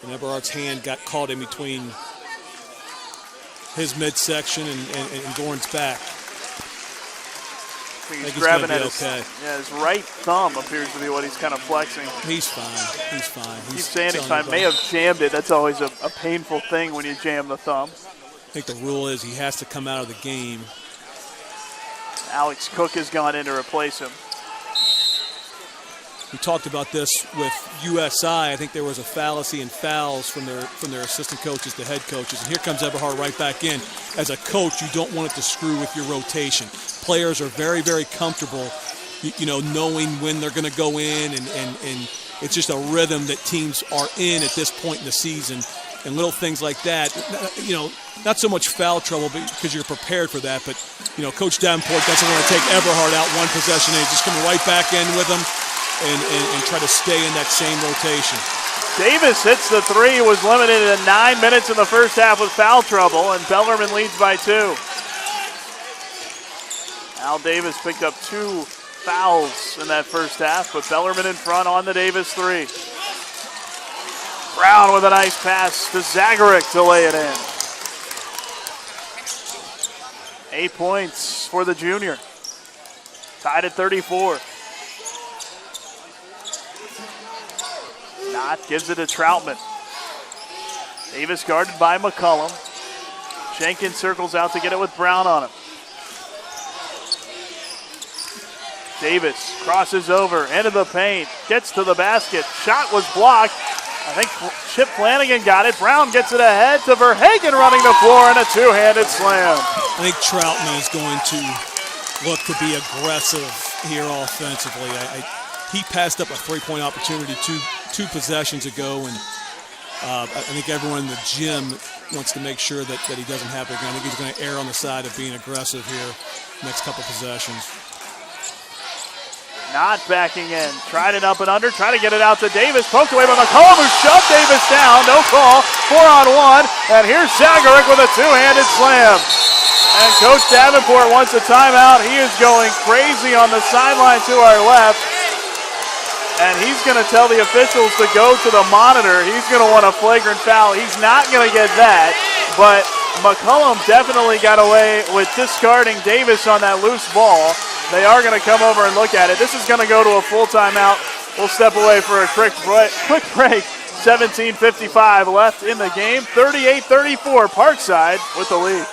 and Eberhard's hand got caught in between his midsection and Gorin's back. I think he's grabbing at his right thumb appears to be what he's kind of flexing. He's fine. He's fine. He's saying he may have jammed it. That's always a painful thing when you jam the thumb. I think the rule is he has to come out of the game. Alex Cook has gone in to replace him. We talked about this with USI. I think there was a fallacy in fouls from their assistant coaches to head coaches. And here comes Eberhard right back in. As a coach, you don't want it to screw with your rotation. Players are very, very comfortable, knowing when they're going to go in, and it's just a rhythm that teams are in at this point in the season. And little things like that, not so much foul trouble because you're prepared for that, but, Coach Davenport doesn't want to take Eberhard out one possession and just come right back in with him and try to stay in that same rotation. Davis hits the 3, was limited to 9 minutes in the first half with foul trouble, and Bellarmine leads by 2. Al Davis picked up 2 fouls in that first half, but Bellarmine in front on the Davis 3. Brown with a nice pass to Zagaric to lay it in. 8 points for the junior. Tied at 34. Knott gives it to Troutman. Davis guarded by McCullum. Jenkins circles out to get it with Brown on him. Davis crosses over into the paint, gets to the basket. Shot was blocked. I think Chip Flanagan got it. Brown gets it ahead to Verhagen running the floor and a two-handed slam. I think Troutman is going to look to be aggressive here offensively. He passed up a three-point opportunity two possessions ago, and I think everyone in the gym wants to make sure that he doesn't have it again. I think he's going to err on the side of being aggressive here next couple possessions. Not backing in. Tried it up and under. Try to get it out to Davis. Poked away by McCullum, who shoved Davis down. No call. 4-on-1. And here's Zagaric with a two-handed slam. And Coach Davenport wants a timeout. He is going crazy on the sideline to our left. And he's going to tell the officials to go to the monitor. He's going to want a flagrant foul. He's not going to get that. But McCullum definitely got away with discarding Davis on that loose ball. They are going to come over and look at it. This is going to go to a full timeout. We'll step away for a quick break. 17:55 left in the game. 38-34, Parkside with the lead.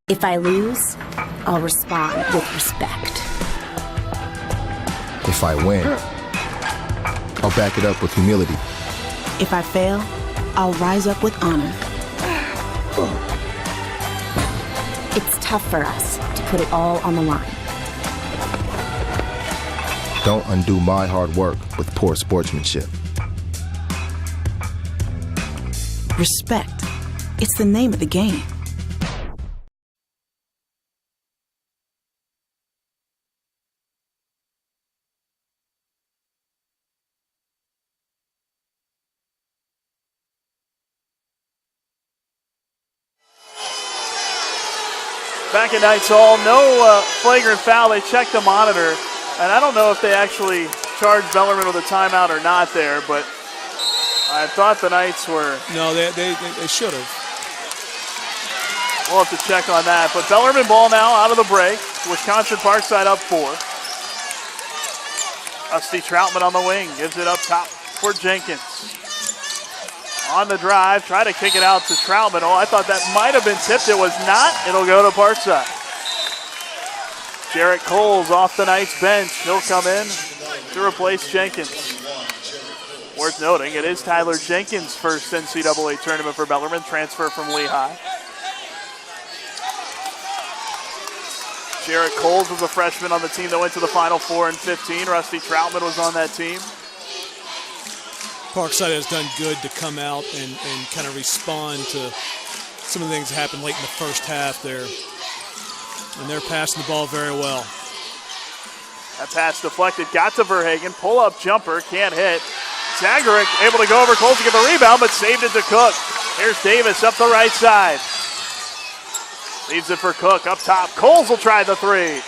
If I lose, I'll respond with respect. If I win, I'll back it up with humility. If I fail, I'll rise up with honor. It's tough for us to put it all on the line. Don't undo my hard work with poor sportsmanship. Respect. It's the name of the game. Back at Knights Hall, no flagrant foul. They checked the monitor, and I don't know if they actually charged Bellarmine with a timeout or not there, but I thought the Knights were. No, they should have. We'll have to check on that. But Bellarmine ball now out of the break. Wisconsin Parkside up 4. Rusty Troutman on the wing, gives it up top for Jenkins. On the drive, try to kick it out to Troutman. Oh, I thought that might have been tipped. It was not. It'll go to Parkside. Jarrett Coles off the Knights bench. He'll come in to replace Jenkins. Worth noting, it is Tyler Jenkins' first NCAA tournament for Bellarmine, transfer from Lehigh. Jarrett Coles was a freshman on the team that went to the Final Four in 15. Rusty Troutman was on that team. Parkside has done good to come out and kind of respond to some of the things that happened late in the first half there. And they're passing the ball very well. That pass deflected, got to Verhagen. Pull-up jumper, can't hit. Zagaric able to go over Coles to get the rebound, but saved it to Cook. Here's Davis up the right side. Leaves it for Cook up top. Coles will try the three.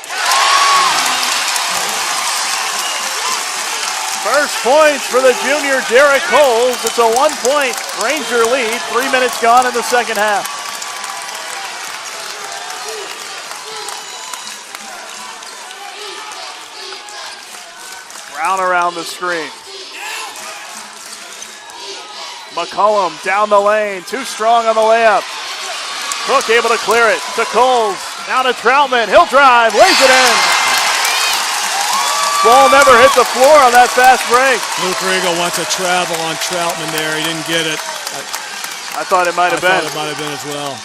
First points for the junior Jarrett Coles. It's a 1-point Ranger lead. 3 minutes gone in the second half. Brown around the screen. McCullum down the lane. Too strong on the layup. Cook able to clear it to Coles. Now to Troutman. He'll drive. Lays it in. Ball never hit the floor on that fast break. Luke Riegel wants a travel on Troutman there. He didn't get it. I thought it might have been. I thought it might have been as well.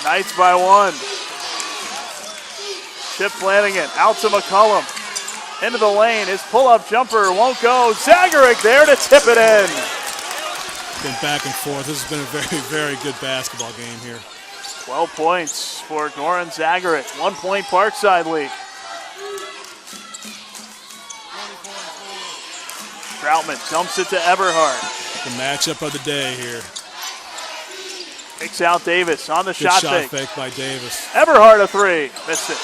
Knights by 1. Chip Flanagan out to McCullum. Into the lane. His pull-up jumper won't go. Zagaric there to tip it in. Been back and forth. This has been a very, very good basketball game here. 12 points for Goran Zagaric. 1 point Parkside lead. Troutman dumps it to Eberhard. The matchup of the day here. Kicks out Davis on the Good shot fake. fake by Davis. Eberhard a three. Missed it.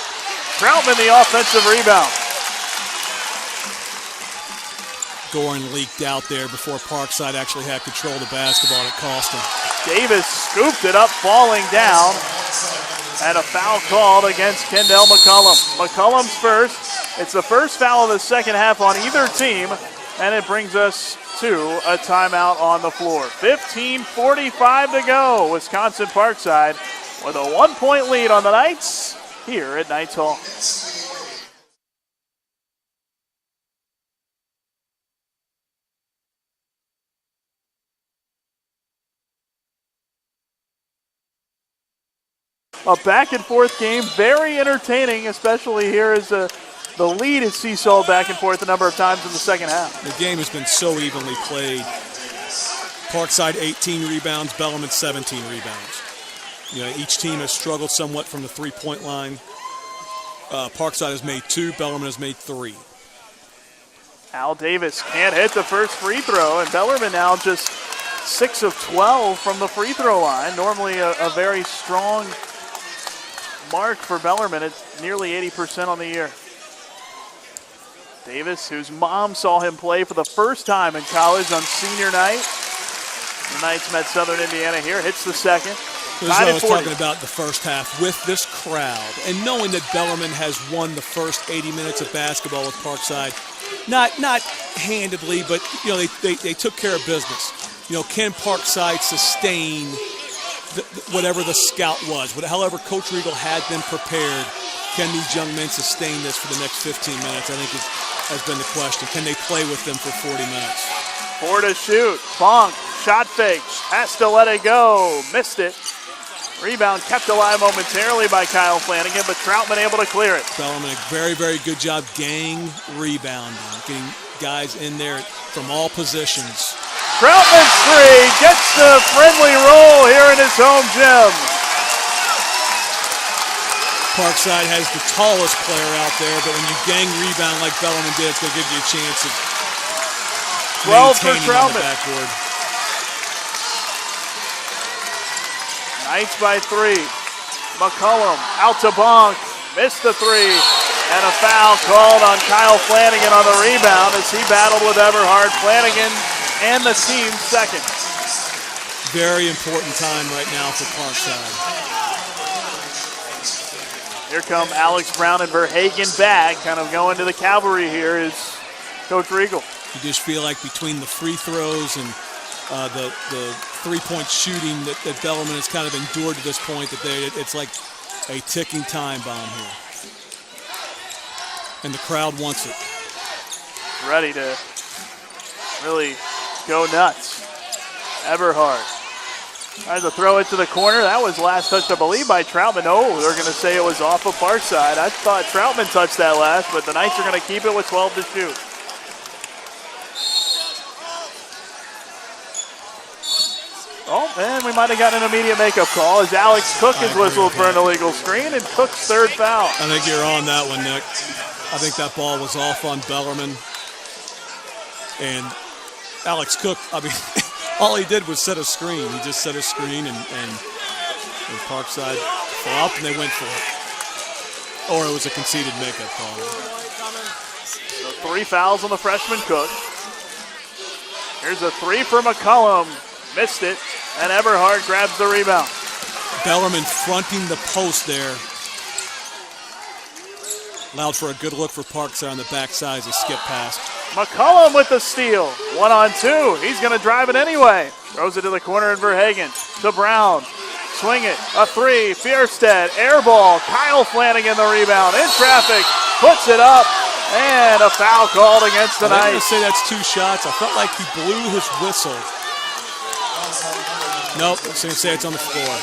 Troutman the offensive rebound. Goran leaked out there before Parkside actually had control of the basketball, and it cost him. Davis scooped it up, falling down. And a foul called against Kendall McCullum. McCullum's first. It's the first foul of the second half on either team. And it brings us to a timeout on the floor. 15:45 to go. Wisconsin Parkside with a 1-point lead on the Knights here at Knights Hall. A back and forth game, very entertaining, especially here as the lead is seesawed back and forth a number of times in the second half. The game has been so evenly played. Parkside 18 rebounds, Bellarmine 17 rebounds. You know, each team has struggled somewhat from the three-point line. Parkside has made 2, Bellarmine has made 3. Al Davis can't hit the first free throw, and Bellarmine now just 6 of 12 from the free throw line. Normally a very strong mark for Bellarmine at nearly 80% on the year. Davis, whose mom saw him play for the first time in college on senior night. The Knights met Southern Indiana here, hits the second. This is what I was talking about the first half. With this crowd and knowing that Bellarmine has won the first 80 minutes of basketball with Parkside, not handedly, but they took care of business. Can Parkside sustain whatever the scout was? However Coach Riegel had them prepared, can these young men sustain this for the next 15 minutes? I think has been the question. Can they play with them for 40 minutes? 4 to shoot. Bonk. Shot fake. Has to let it go. Missed it. Rebound kept alive momentarily by Kyle Flanagan, but Troutman able to clear it. Bellarmine, a very, very good job gang rebounding, getting guys in there from all positions. Troutman's three gets the friendly roll here in his home gym. Parkside has the tallest player out there, but when you gang rebound like Bellarmine did, it's going to give you a chance of 12 for maintaining on the Troutman. backboard. Knights by 3. McCullum out to Bonk. Missed the three. And a foul called on Kyle Flanagan on the rebound as he battled with Everhart. Flanagan and the team's second. Very important time right now for Parkside. Here come Alex Brown and Verhagen back, kind of going to the cavalry here is Coach Riegel. You just feel like between the free throws and the three-point shooting that Bellarmine has kind of endured to this point, that it's like a ticking time bomb here. And the crowd wants it. Ready to really go nuts. Everhart tries to throw it to the corner. That was last touched, I believe, by Troutman. Oh, they're going to say it was off of Parkside. I thought Troutman touched that last, but the Knights are going to keep it with 12 to shoot. Oh, and we might have gotten an immediate makeup call as Alex Cook is whistled for an illegal screen and Cook's third foul. I think you're on that one, Nick. I think that ball was off on Bellarmine. And Alex Cook, all he did was set a screen. He just set a screen and Parkside fell up and they went for it. Or it was a conceded makeup call. So 3 fouls on the freshman Cook. Here's a 3 for McCullum. Missed it, and Everhart grabs the rebound. Bellarmine fronting the post there. Allowed for a good look for Parkside on the backside as he skipped past. McCullum with the steal. 1-on-2. He's going to drive it anyway. Throws it to the corner in Verhagen. To Brown. Swing it. A 3. Fierstead. Air ball. Kyle Flanagan the rebound. In traffic. Puts it up. And a foul called against the Knights. I'm going to say that's 2 shots. I felt like he blew his whistle. Nope, I was going to say it's on the floor.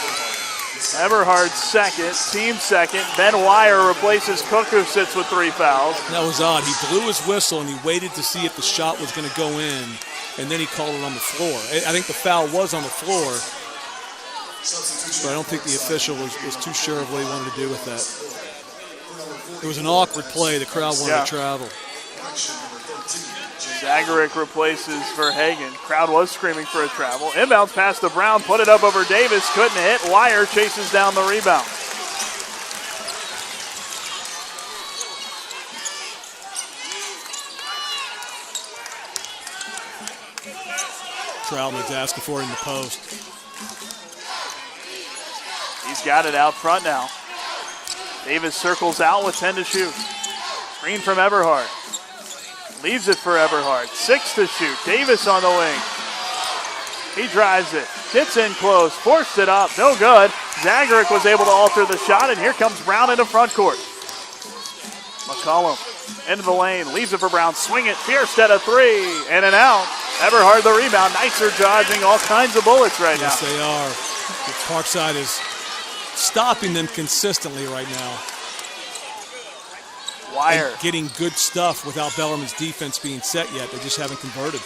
Everhart's second, team second. Ben Wire replaces Cook, who sits with 3 fouls. That was odd. He blew his whistle and he waited to see if the shot was going to go in, and then he called it on the floor. I think the foul was on the floor, but I don't think the official was too sure of what he wanted to do with that. It was an awkward play. The crowd wanted to travel. Zagaric replaces Verhagen. Crowd was screaming for a travel. Inbounds pass to Brown. Put it up over Davis. Couldn't hit. Wire chases down the rebound. Troutman's asking for it in the post. He's got it out front now. Davis circles out with 10 to shoot. Screen from Everhart. Leaves it for Everhart. 6 to shoot. Davis on the wing. He drives it. Gets in close. Forced it up. No good. Zagaric was able to alter the shot, and here comes Brown into front court. McCullum into the lane. Leaves it for Brown. Swing it. Fierstead a 3. In and out. Everhart the rebound. Knights are dodging all kinds of bullets right now. Yes, they are. Parkside is stopping them consistently right now. Wire. And getting good stuff without Bellarmine's defense being set yet. They just haven't converted.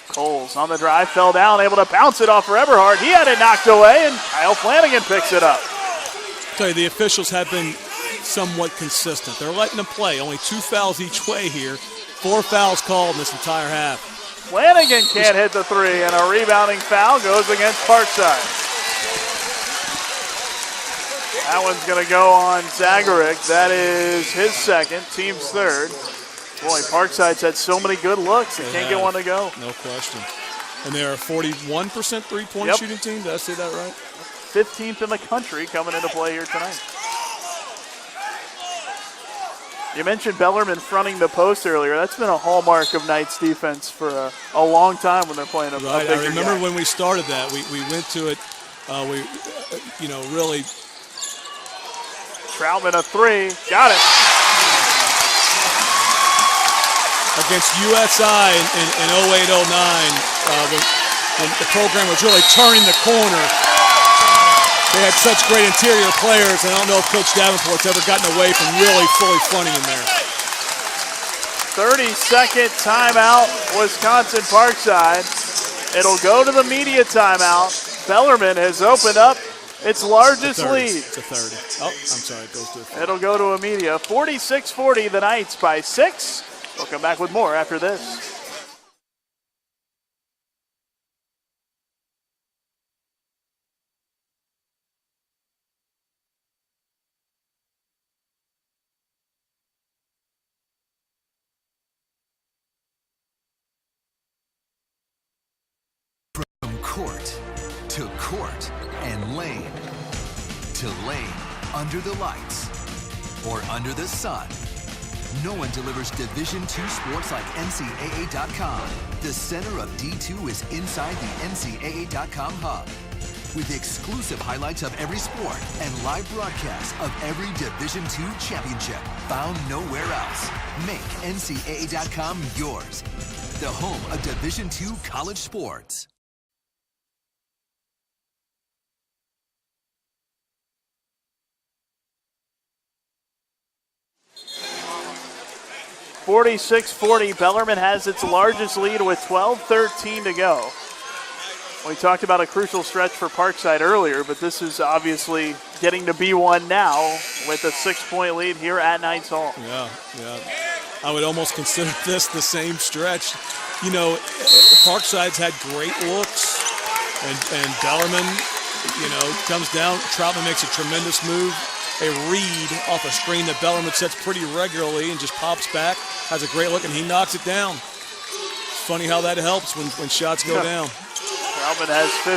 Coles on the drive, fell down, able to bounce it off for Everhart. He had it knocked away, and Kyle Flanagan picks it up. I'll tell you, the officials have been somewhat consistent. They're letting them play. Only 2 fouls each way here. 4 fouls called in this entire half. Flanagan can't hit the 3, and a rebounding foul goes against Parkside. That one's going to go on Zagaric. That is his second, team's third. Boy, Parkside's had so many good looks. They can't get one to go. No question. And they're a 41% three-point shooting team. Did I say that right? 15th in the country coming into play here tonight. You mentioned Bellarmine fronting the post earlier. That's been a hallmark of Knight's defense for a long time when they're playing a right. bigger I remember guy. when we started that. We went to it. Really. Troutman a three. Got it. Against USI in 08-09, when the program was really turning the corner. They had such great interior players, and I don't know if Coach Davenport's ever gotten away from really fully fronting in there. 30-second timeout, Wisconsin Parkside. It'll go to the media timeout. Bellarmine has opened up its largest lead. It's a 30. Oh, I'm sorry, it goes to a 30. It'll go to a media. 46-40, the Knights by 6. We'll come back with more after this. From court to court and lane to lane, under the lights or under the sun. No one delivers Division II sports like NCAA.com. The center of D2 is inside the NCAA.com hub. With exclusive highlights of every sport and live broadcasts of every Division II championship found nowhere else. Make NCAA.com yours. The home of Division II college sports. (46-40). Bellarmine has its largest lead with 12:13 to go. We talked about a crucial stretch for Parkside earlier, but this is obviously getting to be one now with a 6-point lead here at Knights Hall. Yeah. I would almost consider this the same stretch. You know, Parkside's had great looks, and Bellarmine, comes down. Troutman makes a tremendous move. A read off a screen that Bellarmine sets pretty regularly and just pops back, has a great look, and he knocks it down. It's funny how that helps when shots go down. Troutman has 15.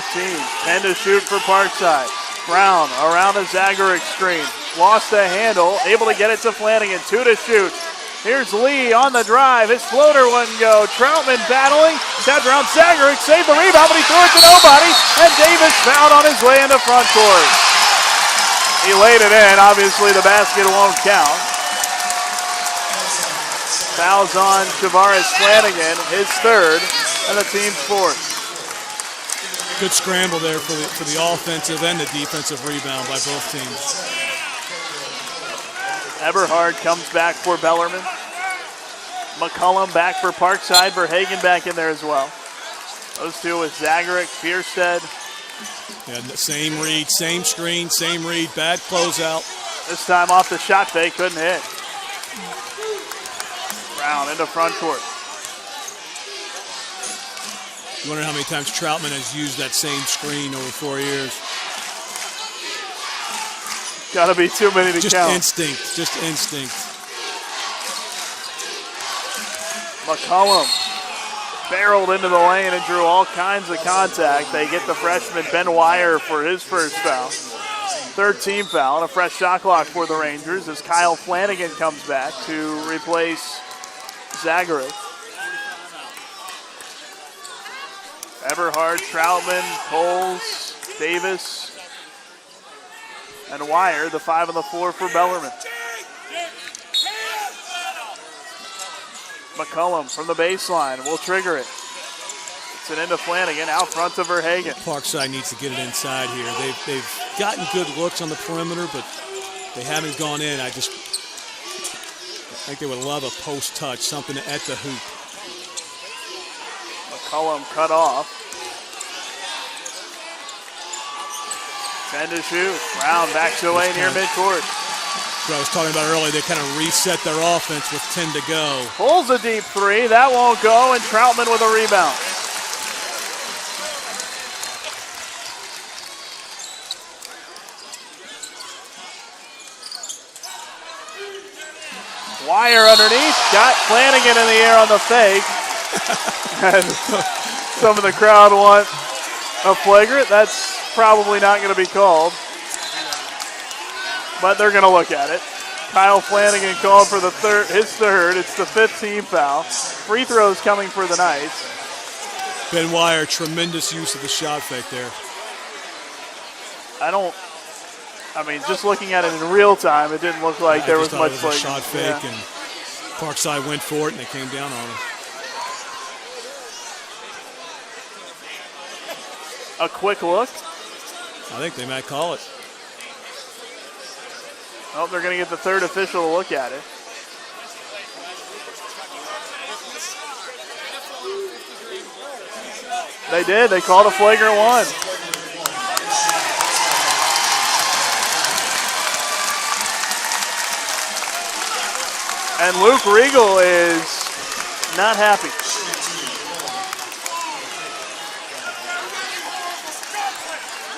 10 to shoot for Parkside. Brown around the Zagaric screen. Lost the handle, able to get it to Flanagan. 2 to shoot. Here's Lee on the drive. His floater wouldn't go. Troutman battling. Tapped around Zagaric. Saved the rebound, but he threw it to nobody. And Davis fouled on his way into front court. He laid it in. Obviously, the basket won't count. Fouls on Tavares Flanagan, his third, and the team's fourth. Good scramble there for the offensive and the defensive rebound by both teams. Eberhard comes back for Bellarmine. McCullum back for Parkside. Verhagen back in there as well. Those two with Zagaric, Bierstead. Yeah, same read, same screen, same read, bad closeout. This time off the shot fake, couldn't hit. Brown into front court. You wonder how many times Troutman has used that same screen over 4 years. Gotta be too many to count. Just instinct. McCullum barreled into the lane and drew all kinds of contact. They get the freshman Ben Wire for his first foul. Third team foul and a fresh shot clock for the Rangers as Kyle Flanagan comes back to replace Zagaric. Eberhard, Troutman, Coles, Davis, and Wire, the 5 and the 4 for Bellarmine. McCullum from the baseline will trigger it. It's an into Flanagan, out front to Verhagen. Parkside needs to get it inside here. They've gotten good looks on the perimeter, but they haven't gone in. I think they would love a post touch, something at the hoop. McCullum cut off. 10 to shoot. Brown backs away near midcourt. What I was talking about earlier, they kind of reset their offense with 10 to go. Pulls a deep three. That won't go, and Troutman with a rebound. Wire underneath, got Flanagan in the air on the fake. And some of the crowd want a flagrant. That's probably not going to be called. But they're going to look at it. Kyle Flanagan called for his third. It's the 5th team foul. Free throws coming for the Knights. Ben Wire, tremendous use of the shot fake there. Just looking at it in real time, it didn't look like there was much flagrant. Shot fake, yeah. and Parkside went for it, and they came down on him. A quick look. I think they might call it. Oh, they're going to get the third official to look at it. They did. They called a flagrant one. And Luke Riegel is not happy.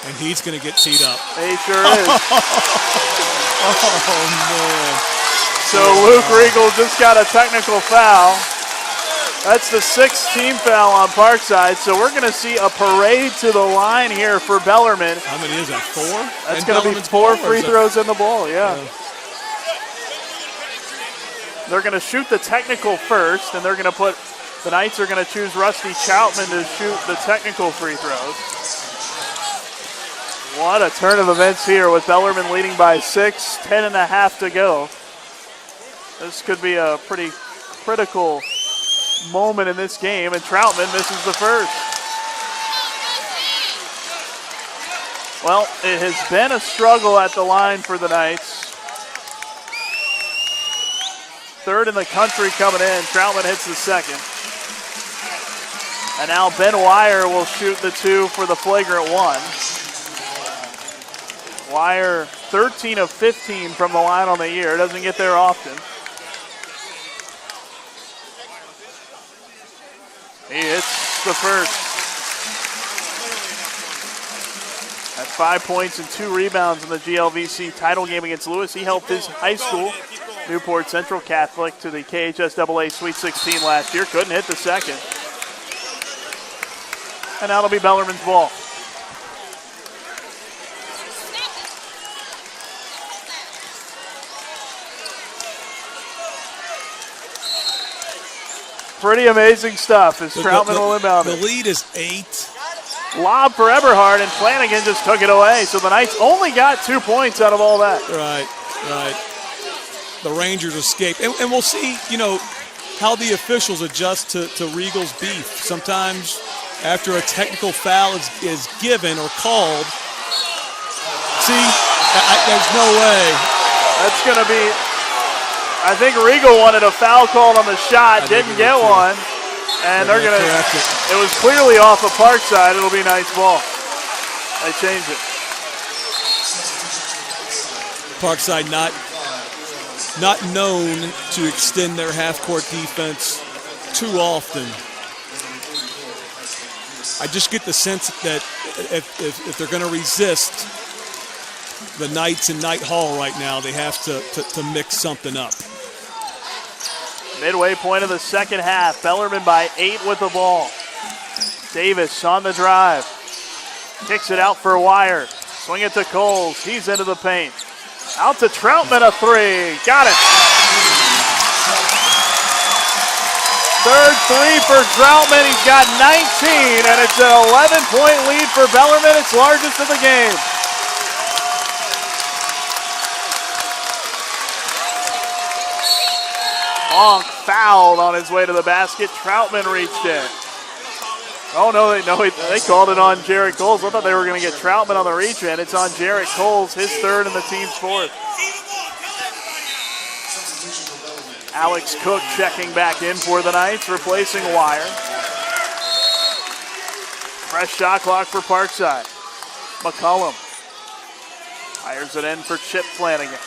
And he's going to get teed up. He sure is. Oh, man. So Luke Riegel just got a technical foul. That's the 6th team foul on Parkside. So we're going to see a parade to the line here for Bellarmine. How many is that, 4? That's going to be 4 free throws in the ball, yeah. They're going to shoot the technical first, and they're going to put, the Knights are going to choose Rusty Troutman to shoot the technical free throws. What a turn of events here with Bellarmine leading by 6, 10.5 to go. This could be a pretty critical moment in this game, and Troutman misses the first. Well, it has been a struggle at the line for the Knights. 3rd in the country coming in. Troutman hits the 2nd. And now Ben Wire will shoot the 2 for the flagrant 1. Wire 13 of 15 from the line on the year. Doesn't get there often. He hits the first. That's 5 points and 2 rebounds in the GLVC title game against Lewis. He helped his high school, Newport Central Catholic, to the KHSAA Sweet 16 last year. Couldn't hit the 2nd. And that'll be Bellarmine's ball. Pretty amazing stuff as Troutman will inbound it. The lead is 8. Lob for Eberhard, and Flanagan just took it away. So the Knights only got 2 points out of all that. Right. The Rangers escape. And we'll see, how the officials adjust to Riegel's beef. Sometimes after a technical foul is given or called, there's no way. That's going to be, I think Riegel wanted a foul called on the shot, didn't get one. And they're going to, it was clearly off of Parkside. It'll be Knights ball. They changed it. Parkside not known to extend their half-court defense too often. I just get the sense that if they're going to resist the Knights in Knight Hall right now, they have to mix something up. Midway point of the second half. Bellarmine by 8 with the ball. Davis on the drive. Kicks it out for Wire. Swing it to Coles. He's into the paint. Out to Troutman, a 3. Got it. Third 3 for Troutman. He's got 19, and it's an 11-point lead for Bellarmine. It's largest of the game. Bonk fouled on his way to the basket. Troutman reached in. Oh, no, they called it on Jarrett Coles. I thought they were going to get Troutman on the reach in. It's on Jarrett Coles, his 3rd and the team's 4th. Alex Cook checking back in for the Knights, replacing Wire. Fresh shot clock for Parkside. McCullum fires it in for Chip Flanagan.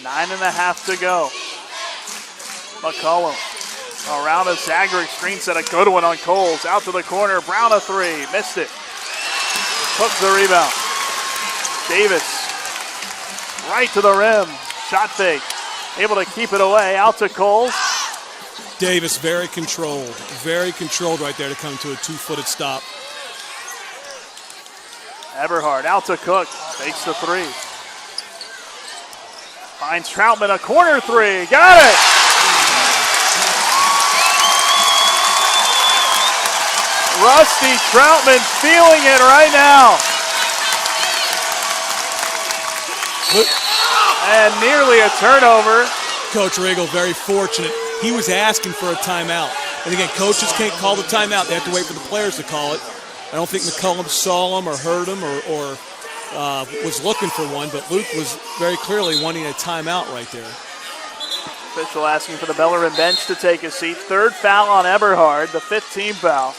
Nine and a half to go. McCullum around a Zagrick screen set, a good one on Coles. Out to the corner, Brown a 3, missed it. Took the rebound. Davis right to the rim. Shot fake. Able to keep it away. Out to Coles. Davis very controlled right there to come to a two-footed stop. Eberhard out to Cook. Takes the three. Finds Troutman a corner three. Got it! Rusty Troutman feeling it right now. And nearly a turnover. Coach Riegel very fortunate. He was asking for a timeout. And again, coaches can't call the timeout. They have to wait for the players to call it. I don't think McCullum saw him or heard him or was looking for one, but Luke was very clearly wanting a timeout right there. Official asking for the Bellarmine bench to take a seat. Third foul on Eberhard, the 5th team foul.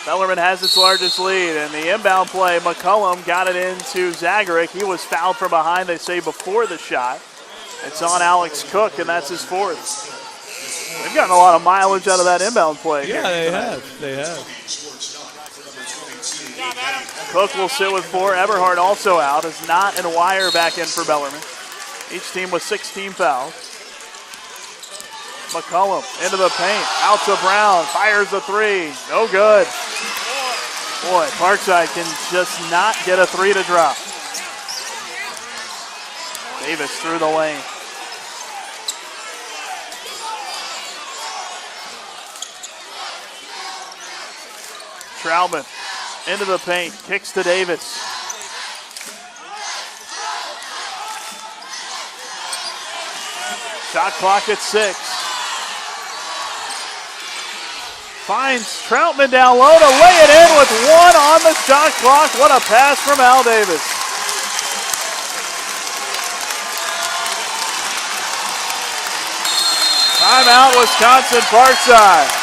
Bellarmine has its largest lead, and the inbound play, McCullum got it into Zagaric. He was fouled from behind, they say, before the shot. It's on Alex Cook, and that's his 4th. They've gotten a lot of mileage out of that inbound play. Yeah, they have. They have. Cook will sit with 4. Eberhard also out. Is not and Wire back in for Bellarmine. Each team with 16 fouls. McCullum into the paint. Out to Brown. Fires a 3. No good. Boy, Parkside can just not get a 3 to drop. Davis through the lane. Troutman into the paint, kicks to Davis. Shot clock at 6. Finds Troutman down low to lay it in with 1 on the shot clock. What a pass from Al Davis. Timeout, Wisconsin Parkside.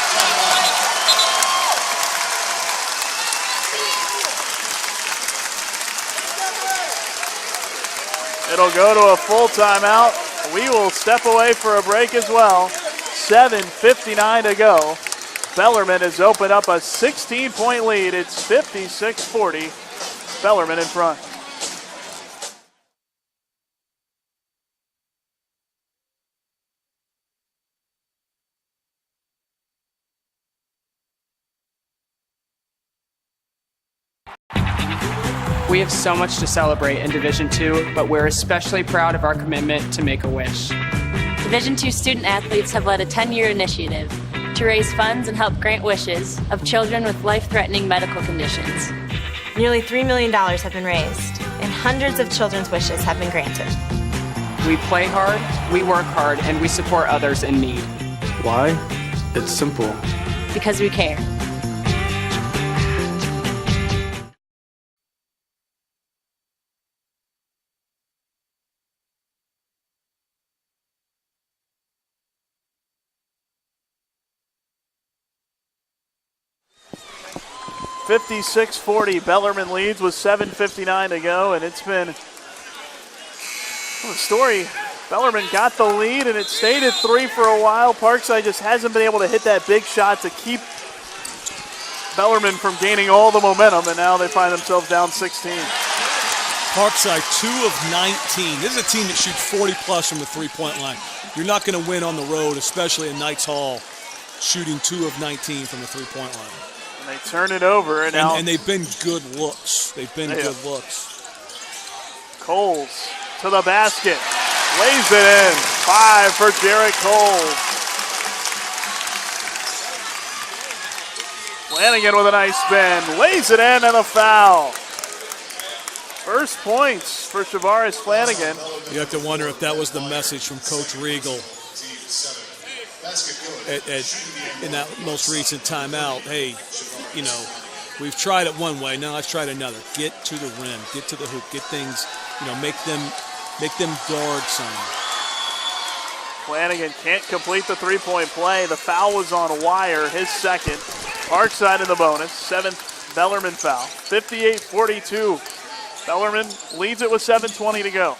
It'll go to a full timeout. We will step away for a break as well. 7:59 to go. Bellarmine has opened up a 16-point lead. It's 56-40. Bellarmine in front. We have so much to celebrate in Division II, but we're especially proud of our commitment to Make-A-Wish. Division II student athletes have led a 10-year initiative to raise funds and help grant wishes of children with life-threatening medical conditions. Nearly $3 million have been raised, and hundreds of children's wishes have been granted. We play hard, we work hard, and we support others in need. Why? It's simple. Because we care. $56-40. Bellarmine leads with 7:59 to go, and it's been a story. Bellarmine got the lead, and it stayed at 3 for a while. Parkside just hasn't been able to hit that big shot to keep Bellarmine from gaining all the momentum, and now they find themselves down 16. Parkside 2 of 19. This is a team that shoots 40-plus from the three-point line. You're not going to win on the road, especially in Knights Hall, shooting 2 of 19 from the three-point line. And they turn it over, and now they've been good looks. They've been good looks. Coles to the basket, lays it in. 5 for Jarrett Coles. Flanagan with a nice spin, lays it in, and a foul. First points for Shavaris Flanagan. You have to wonder if that was the message from Coach Riegel in that most recent timeout. Hey, you know, we've tried it one way, now let's try it another. Get to the rim, get to the hoop, get things, you know, make them guard some. Flanagan can't complete the three-point play. The foul was on Wire, his second. Parkside in the bonus, 7th Bellarmine foul. 58-42. Bellarmine leads it with 7:20 to go.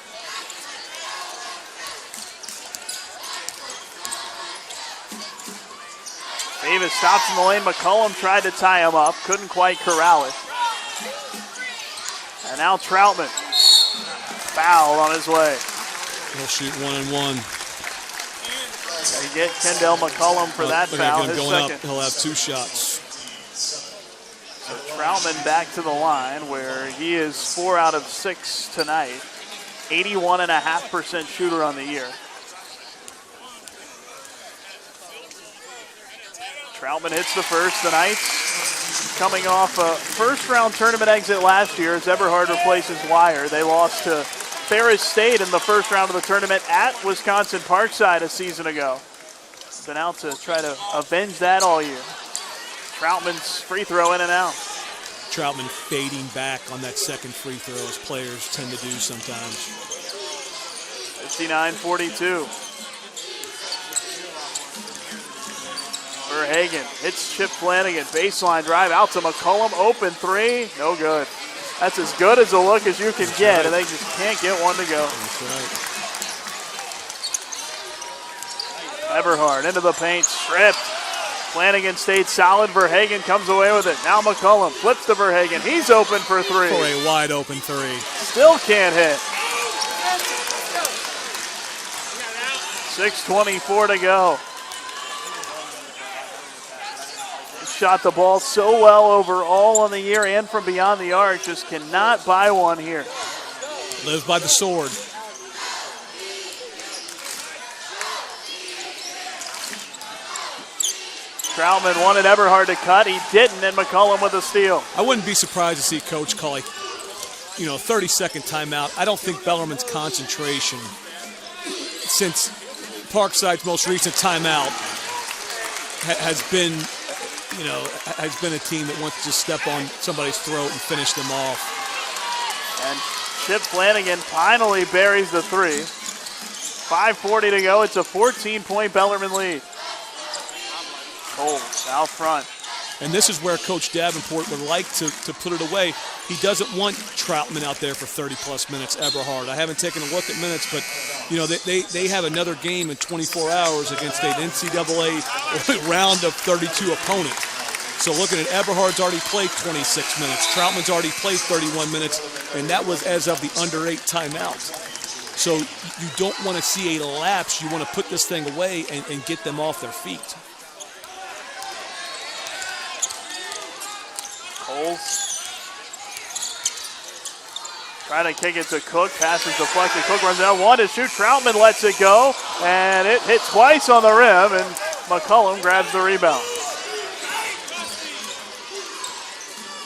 Davis stops in the lane. McCullum tried to tie him up, couldn't quite corral it. And now Troutman foul on his way. He'll shoot 1-and-1. They get Kendall McCollum for that foul. His going second. up, he'll have 2 shots. So Troutman back to the line where he is 4 out of 6 tonight. 81.5% shooter on the year. Troutman hits the first. The Knights coming off a first-round tournament exit last year as Eberhard replaces Wire. They lost to Ferris State in the first round of the tournament at Wisconsin Parkside a season ago. Been out to try to avenge that all year. Troutman's free throw in and out. Troutman fading back on that second free throw, as players tend to do sometimes. 59-42. Verhagen hits Chip Flanagan. Baseline drive out to McCollum. Open 3. No good. That's as good as a look as you can get, and they just can't get one to go. That's right. Eberhard into the paint. Stripped. Flanagan stayed solid. Verhagen comes away with it. Now McCollum flips to Verhagen. He's open for 3. For a wide open 3. Still can't hit. 6:24 to go. Shot the ball so well overall on the year and from beyond the arc. Just cannot buy one here. Lives by the sword. Troutman wanted Eberhard to cut. He didn't, and McCollum with a steal. I wouldn't be surprised to see Coach call a 30-second timeout. I don't think Bellarmine's concentration since Parkside's most recent timeout has been a team that wants to just step on somebody's throat and finish them off. And Chip Flanagan finally buries the 3. 5:40 to go. It's a 14-point Bellarmine lead. Coles out front. And this is where Coach Davenport would like to put it away. He doesn't want Troutman out there for 30-plus minutes, Eberhard. I haven't taken a look at minutes, but they have another game in 24 hours against an NCAA round of 32 opponent. So looking at Eberhard's already played 26 minutes. Troutman's already played 31 minutes, and that was as of the under 8 timeout. So you don't want to see a lapse. You want to put this thing away and get them off their feet. Coles trying to kick it to Cook. Passes deflected. Cook runs out. 1 to shoot. Troutman lets it go. And it hit twice on the rim. And McCollum grabs the rebound.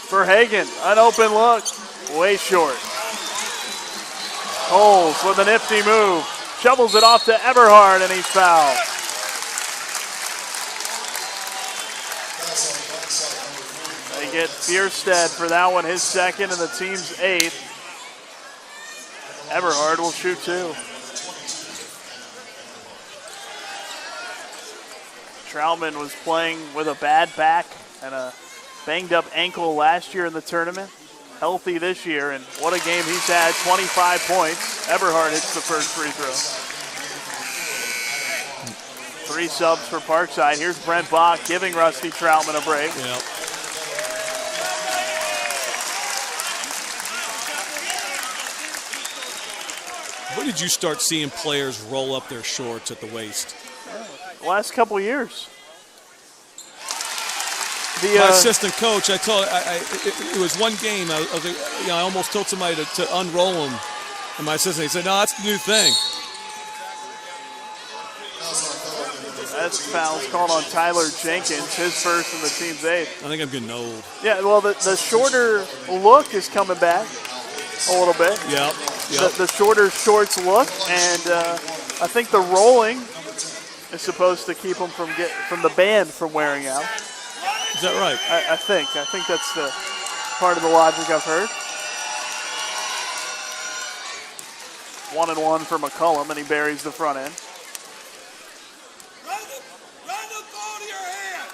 Verhagen, an open look. Way short. Coles with a nifty move. Shovels it off to Eberhard, and he's fouled. They get Bierstead for that one, his second, and the team's 8th. Eberhard will shoot 2. Troutman was playing with a bad back and a banged up ankle last year in the tournament. Healthy this year, and what a game he's had. 25 points. Eberhard hits the first free throw. 3 subs for Parkside. Here's Brent Bach giving Rusty Troutman a break. Yep. When did you start seeing players roll up their shorts at the waist? Last couple years. My assistant coach, it was one game. I was like, I almost told somebody to unroll them, and my assistant he said, "No, that's the new thing." That's fouls called on Tyler Jenkins, his first and the team's 8th. I think I'm getting old. Yeah, well, the shorter look is coming back a little bit. Yep. The shorter shorts look, and I think the rolling is supposed to keep them from the band from wearing out. Is that right? I think that's the part of the logic I've heard. 1-and-1 for McCollum, and he buries the front end. Run the ball to your hand.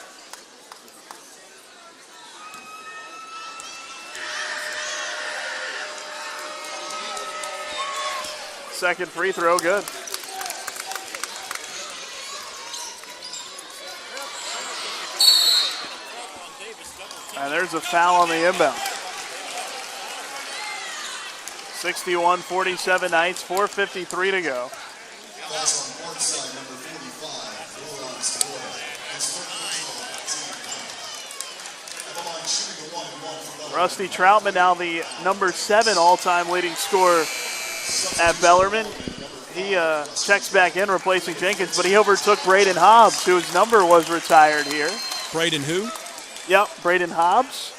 Second free throw, good. And there's a foul on the inbound. 61-47 Knights, 4:53 to go. Rusty Troutman now the number 7 all-time leading scorer at Bellarmine. He checks back in replacing Jenkins, but he overtook Braden Hobbs, whose number was retired here. Braden who? Yep, Braden Hobbs.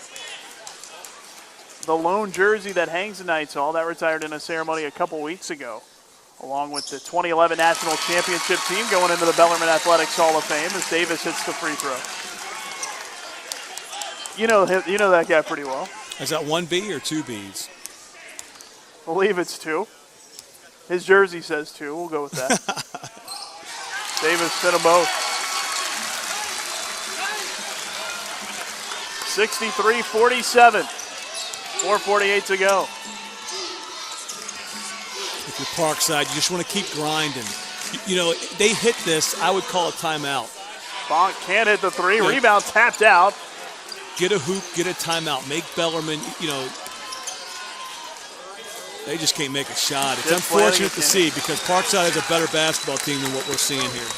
The lone jersey that hangs in Knights Hall, that retired in a ceremony a couple weeks ago, along with the 2011 National Championship team going into the Bellarmine Athletics Hall of Fame as Davis hits the free throw. You know that guy pretty well. Is that 1B or 2 Bs? I believe it's 2. His jersey says 2. We'll go with that. Davis hit them both. 63-47. 4:48 to go. If you're Parkside, you just want to keep grinding. You know, they hit this, I would call a timeout. Bonk can't hit the 3. Yeah. Rebound tapped out. Get a hoop, get a timeout. Make Bellarmine, they just can't make a shot. It's unfortunate to see because Parkside has a better basketball team than what we're seeing here.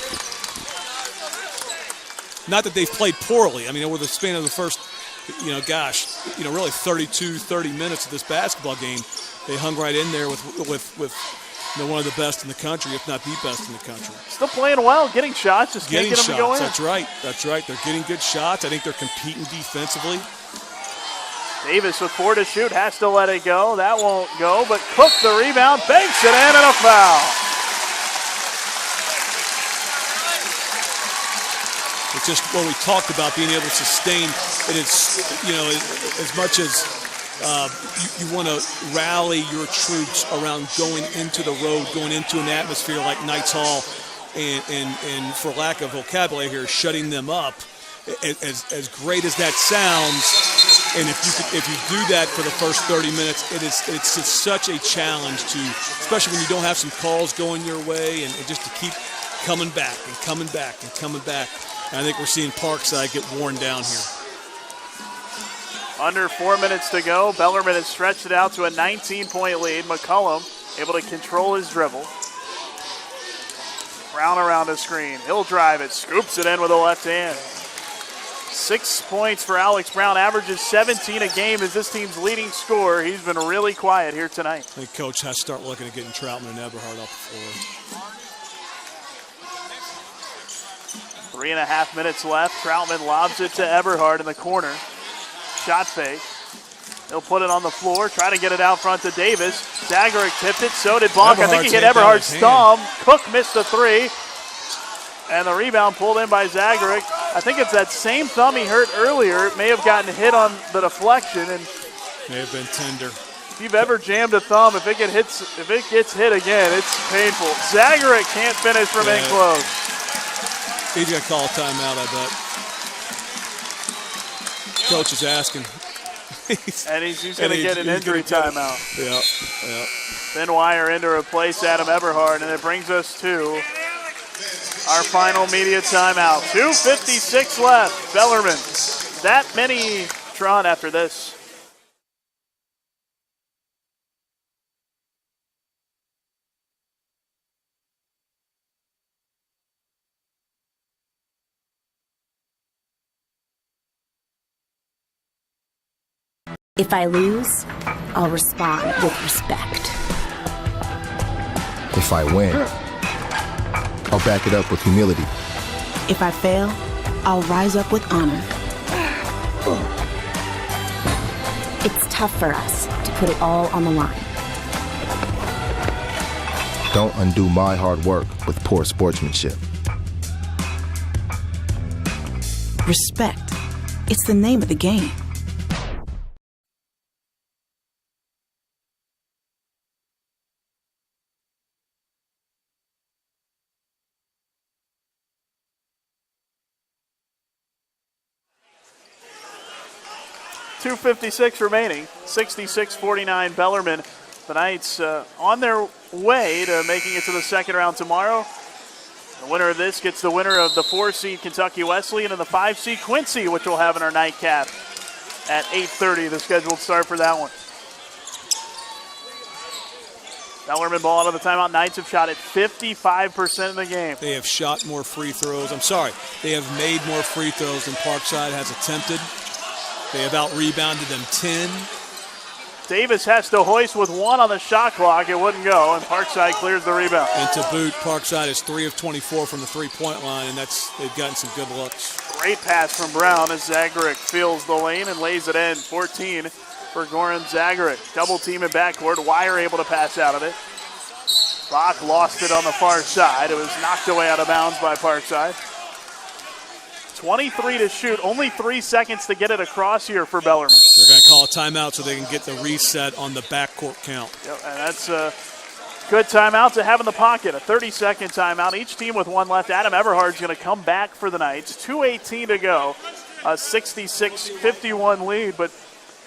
Not that they've played poorly. I mean, over the span of the first, really 30 minutes of this basketball game, they hung right in there with one of the best in the country, if not the best in the country. Still playing well, getting shots, just can't get them to go in. That's right. They're getting good shots. I think they're competing defensively. Davis with 4 to shoot, has to let it go. That won't go, but Cook the rebound, banks it in, and a foul. It's just what we talked about, being able to sustain. And it's, as much as you want to rally your troops around going into the road, going into an atmosphere like Knights Hall, and for lack of vocabulary here, shutting them up. As great as that sounds, and if you do that for the first 30 minutes, it's just such a challenge to, especially when you don't have some calls going your way, and just to keep coming back and coming back and coming back. And I think we're seeing Parkside get worn down here. Under 4 minutes to go. Bellarmine has stretched it out to a 19-point lead. McCullum able to control his dribble. Brown around the screen. He'll drive it, scoops it in with the left hand. 6 points for Alex Brown, averages 17 a game as this team's leading scorer. He's been really quiet here tonight. I think Coach has to start looking at getting Troutman and Eberhard off the floor. 3.5 minutes left. Troutman lobs it to Eberhard in the corner. Shot fake. He'll put it on the floor, try to get it out front to Davis. Zagaric tipped it, so did Bonk. I think he hit Eberhard's thumb. Cook missed the 3. And the rebound pulled in by Zagaric. I think it's that same thumb he hurt earlier. It may have gotten hit on the deflection. And may have been tender. If you've ever jammed a thumb, if it gets hit again, it's painful. Zagaric can't finish from in close. He's got to call a timeout, I bet. Coach is asking. And he's going to get an injury timeout. Yeah. Thin wire in to replace Adam Eberhard, and it brings us to our final media timeout. 2:56 left. Bellarmine. That many drawn after this. If I lose, I'll respond with respect. If I win, I'll back it up with humility. If I fail, I'll rise up with honor. It's tough for us to put it all on the line. Don't undo my hard work with poor sportsmanship. Respect. It's the name of the game. .256 remaining, 66-49 Bellarmine. The Knights on their way to making it to the second round tomorrow. The winner of this gets the winner of the 4-seed Kentucky Wesleyan and the 5-seed Quincy, which we'll have in our nightcap at 8:30, the scheduled start for that one. Bellarmine ball out of the timeout. Knights have shot at 55% in the game. They have shot more free throws. I'm sorry. They have made more free throws than Parkside has attempted. They have out-rebounded them 10. Davis has to hoist with 1 on the shot clock. It wouldn't go, and Parkside clears the rebound. And to boot, Parkside is 3 of 24 from the three-point line, and they've gotten some good looks. Great pass from Brown as Zagaric fills the lane and lays it in. 14 for Goran Zagaric. Double team in backcourt. Wire able to pass out of it. Bach lost it on the far side. It was knocked away out of bounds by Parkside. 23 to shoot. Only 3 seconds to get it across here for Bellarmine. They're going to call a timeout so they can get the reset on the backcourt count. Yep, and that's a good timeout to have in the pocket. A 30-second timeout. Each team with 1 left. Adam Everhard's going to come back for the Knights. 2:18 to go. A 66-51 lead. But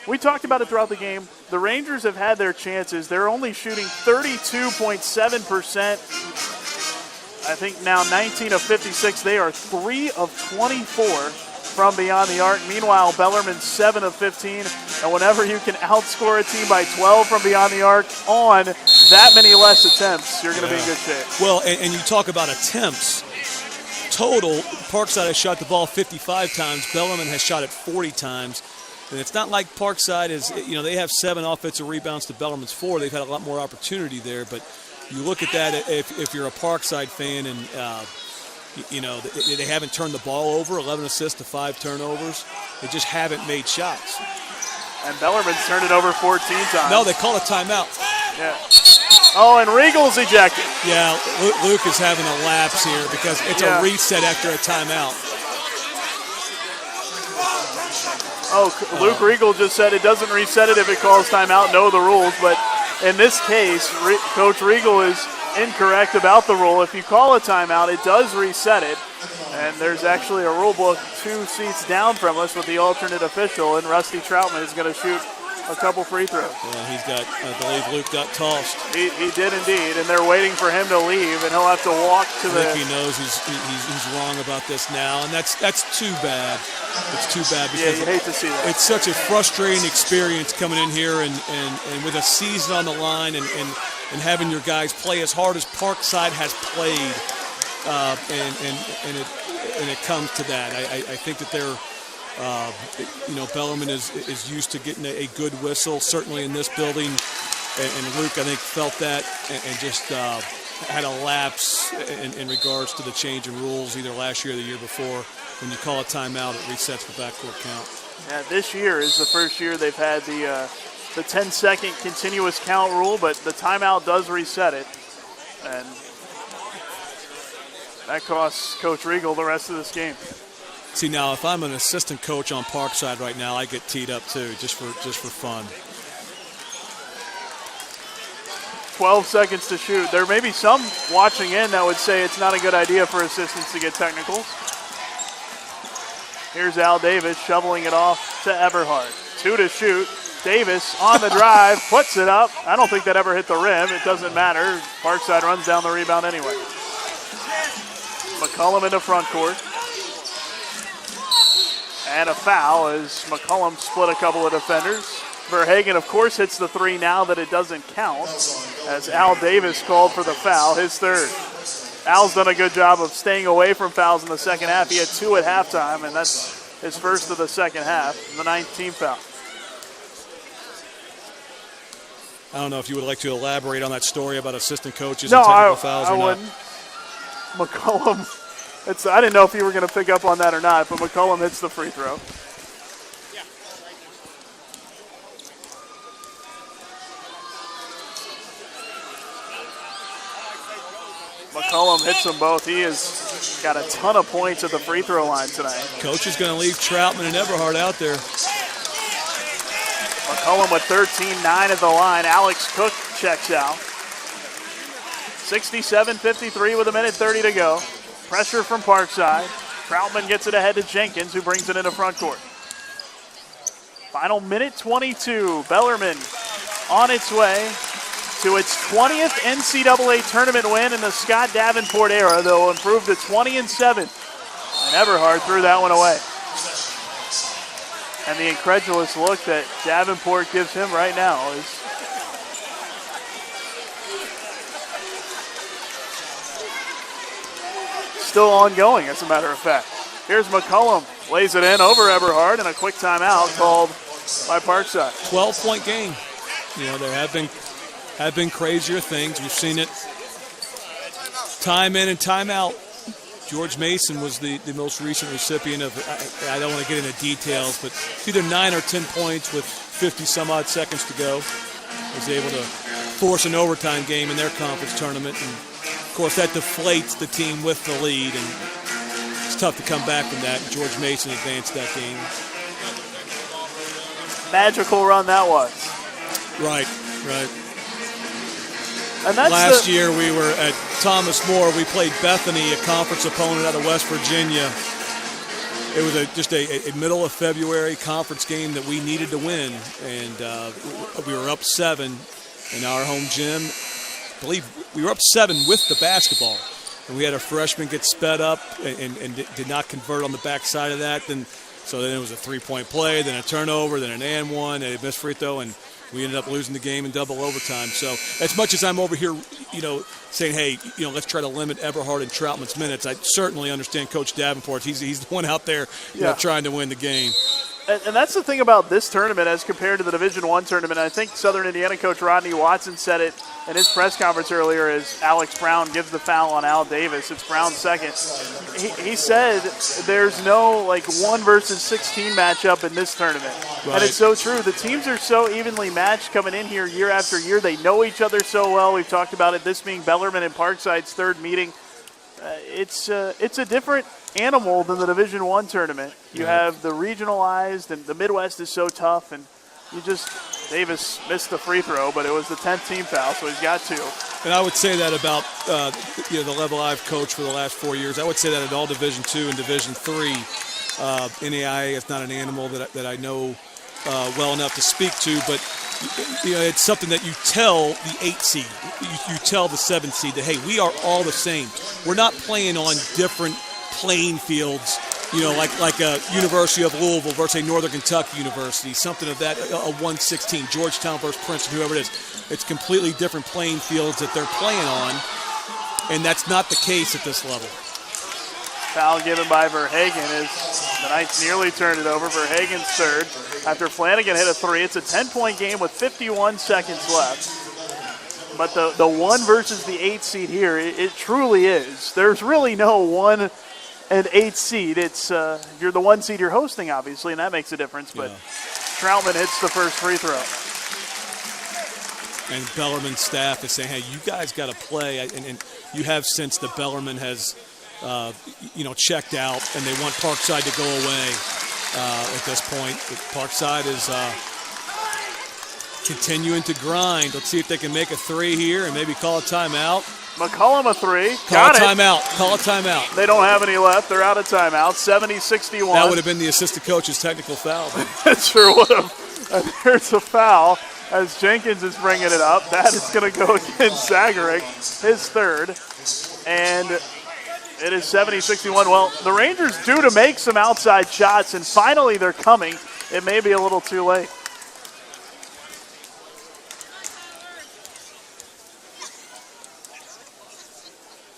we talked about it throughout the game. The Rangers have had their chances. They're only shooting 32.7%. I think now 19 of 56. They are 3 of 24 from beyond the arc. Meanwhile, Bellarmine 7 of 15. And whenever you can outscore a team by 12 from beyond the arc on that many less attempts, you're going to be in good shape. Well, and you talk about attempts. Total, Parkside has shot the ball 55 times. Bellarmine has shot it 40 times. And it's not like Parkside is, they have 7 offensive rebounds to Bellarmine's 4. They've had a lot more opportunity there, but you look at that if you're a Parkside fan and, they haven't turned the ball over, 11 assists to 5 turnovers. They just haven't made shots. And Bellarmine's turned it over 14 times. No, they call a timeout. Yeah. Oh, and Regal's ejected. Yeah, Luke is having a lapse here because it's a reset after a timeout. Oh, Luke Regal just said it doesn't reset it if it calls timeout. Know the rules, but in this case, Coach Regal is incorrect about the rule. If you call a timeout, it does reset it. And there's actually a rule book 2 seats down from us with the alternate official, and Rusty Troutman is going to shoot a couple free throws. Yeah, I believe Luke got tossed. He did indeed, and they're waiting for him to leave, and he'll have to walk to the... I think he knows he's wrong about this now, and that's too bad. It's too bad because you hate to see that. It's such a frustrating experience coming in here and with a season on the line and having your guys play as hard as Parkside has played, and it comes to that. I think that they're Bellarmine is used to getting a good whistle, certainly in this building, and Luke, I think, felt that and just had a lapse in regards to the change in rules either last year or the year before. When you call a timeout, it resets the backcourt count. Yeah, this year is the first year they've had the 10-second continuous count rule, but the timeout does reset it, and that costs Coach Regal the rest of this game. See, now if I'm an assistant coach on Parkside right now, I get teed up too, just for fun. 12 seconds to shoot. There may be some watching in that would say it's not a good idea for assistants to get technicals. Here's Al Davis shoveling it off to Everhard. 2 to shoot. Davis on the drive, puts it up. I don't think that ever hit the rim. It doesn't matter. Parkside runs down the rebound anyway. McCollum into front court. And a foul as McCollum split a couple of defenders. Verhagen, of course, hits the 3 now that it doesn't count, as Al Davis called for the foul, his 3rd. Al's done a good job of staying away from fouls in the second half. He had 2 at halftime, and that's his first of the second half, the 9th team foul. I don't know if you would like to elaborate on that story about assistant coaches and technical fouls or not. I wouldn't. McCollum, I didn't know if you were going to pick up on that or not, but McCollum hits the free throw. McCollum hits them both. He has got a ton of points at the free throw line tonight. Coach is going to leave Troutman and Everhard out there. McCollum with 13-9 at the line. Alex Cook checks out. 67-53 with 1:30 to go. Pressure from Parkside. Troutman gets it ahead to Jenkins, who brings it into front court. Final minute 22. Bellarmine on its way to its 20th NCAA tournament win in the Scott Davenport era. They'll improve to 20-7. And Everhard threw that one away. And the incredulous look that Davenport gives him right now is still ongoing, as a matter of fact. Here's McCullum, lays it in over Eberhard, and a quick timeout called by Parkside. 12-point game. You know, there have been crazier things. We've seen it time in and time out. George Mason was the most recent recipient of, I don't want to get into details, but either 9 or 10 points with 50-some-odd seconds to go. Was able to force an overtime game in their conference tournament. And, of course, that deflates the team with the lead, and it's tough to come back from that. George Mason advanced that game. Magical run that was. Right. And that's last year we were at Thomas More. We played Bethany, a conference opponent out of West Virginia. It was just a middle of February conference game that we needed to win, and we were up 7 in our home gym. I believe we were up 7 with the basketball, and we had a freshman get sped up and did not convert on the backside of that. So then it was a 3-point play, then a turnover, then an and one, and a missed free throw, and we ended up losing the game in double overtime. So as much as I'm over here, saying, hey, let's try to limit Eberhard and Troutman's minutes, I certainly understand Coach Davenport. He's the one out there trying to win the game. And that's the thing about this tournament as compared to the Division I tournament. I think Southern Indiana coach Rodney Watson said it in his press conference earlier as Alex Brown gives the foul on Al Davis. It's Brown's second. He said there's no 1 versus 16 matchup in this tournament. Right. And it's so true. The teams are so evenly matched coming in here year after year. They know each other so well. We've talked about it, this being Bellarmine and Parkside's third meeting. It's a different animal than the Division I tournament. You have the regionalized, and the Midwest is so tough, and Davis missed the free throw, but it was the 10th team foul, so he's got 2. And I would say that about the level I've coached for the last 4 years. I would say that at all Division II and Division III, NAIA is not an animal that I know well enough to speak to, but it's something that you tell the 8 seed, you tell the 7 seed that, hey, we are all the same. We're not playing on different playing fields, like a University of Louisville versus a Northern Kentucky University, something of that, a 116, Georgetown versus Princeton, whoever it is. It's completely different playing fields that they're playing on, and that's not the case at this level. Foul given by Verhagen as the Knights nearly turned it over. Verhagen's third. After Flanagan hit a 3, it's a 10-point game with 51 seconds left. But the 1 versus the 8 seed here, it truly is. There's really no 1 and 8 seed. It's you're the 1 seed you're hosting, obviously, and that makes a difference. But Troutman hits the first free throw. And Bellarmine's staff is saying, hey, you guys got to play. And you have since the Bellarmine has checked out, and they want Parkside to go away at this point. But Parkside is continuing to grind. Let's see if they can make a 3 here and maybe call a timeout. McCullum a 3. Call a timeout. They don't have any left. They're out of timeout. 70-61. That would have been the assistant coach's technical foul. It sure would have. And there's a foul as Jenkins is bringing it up. That is going to go against Zagaric, his third. And it is 70-61. Well, the Rangers due to make some outside shots, and finally they're coming. It may be a little too late.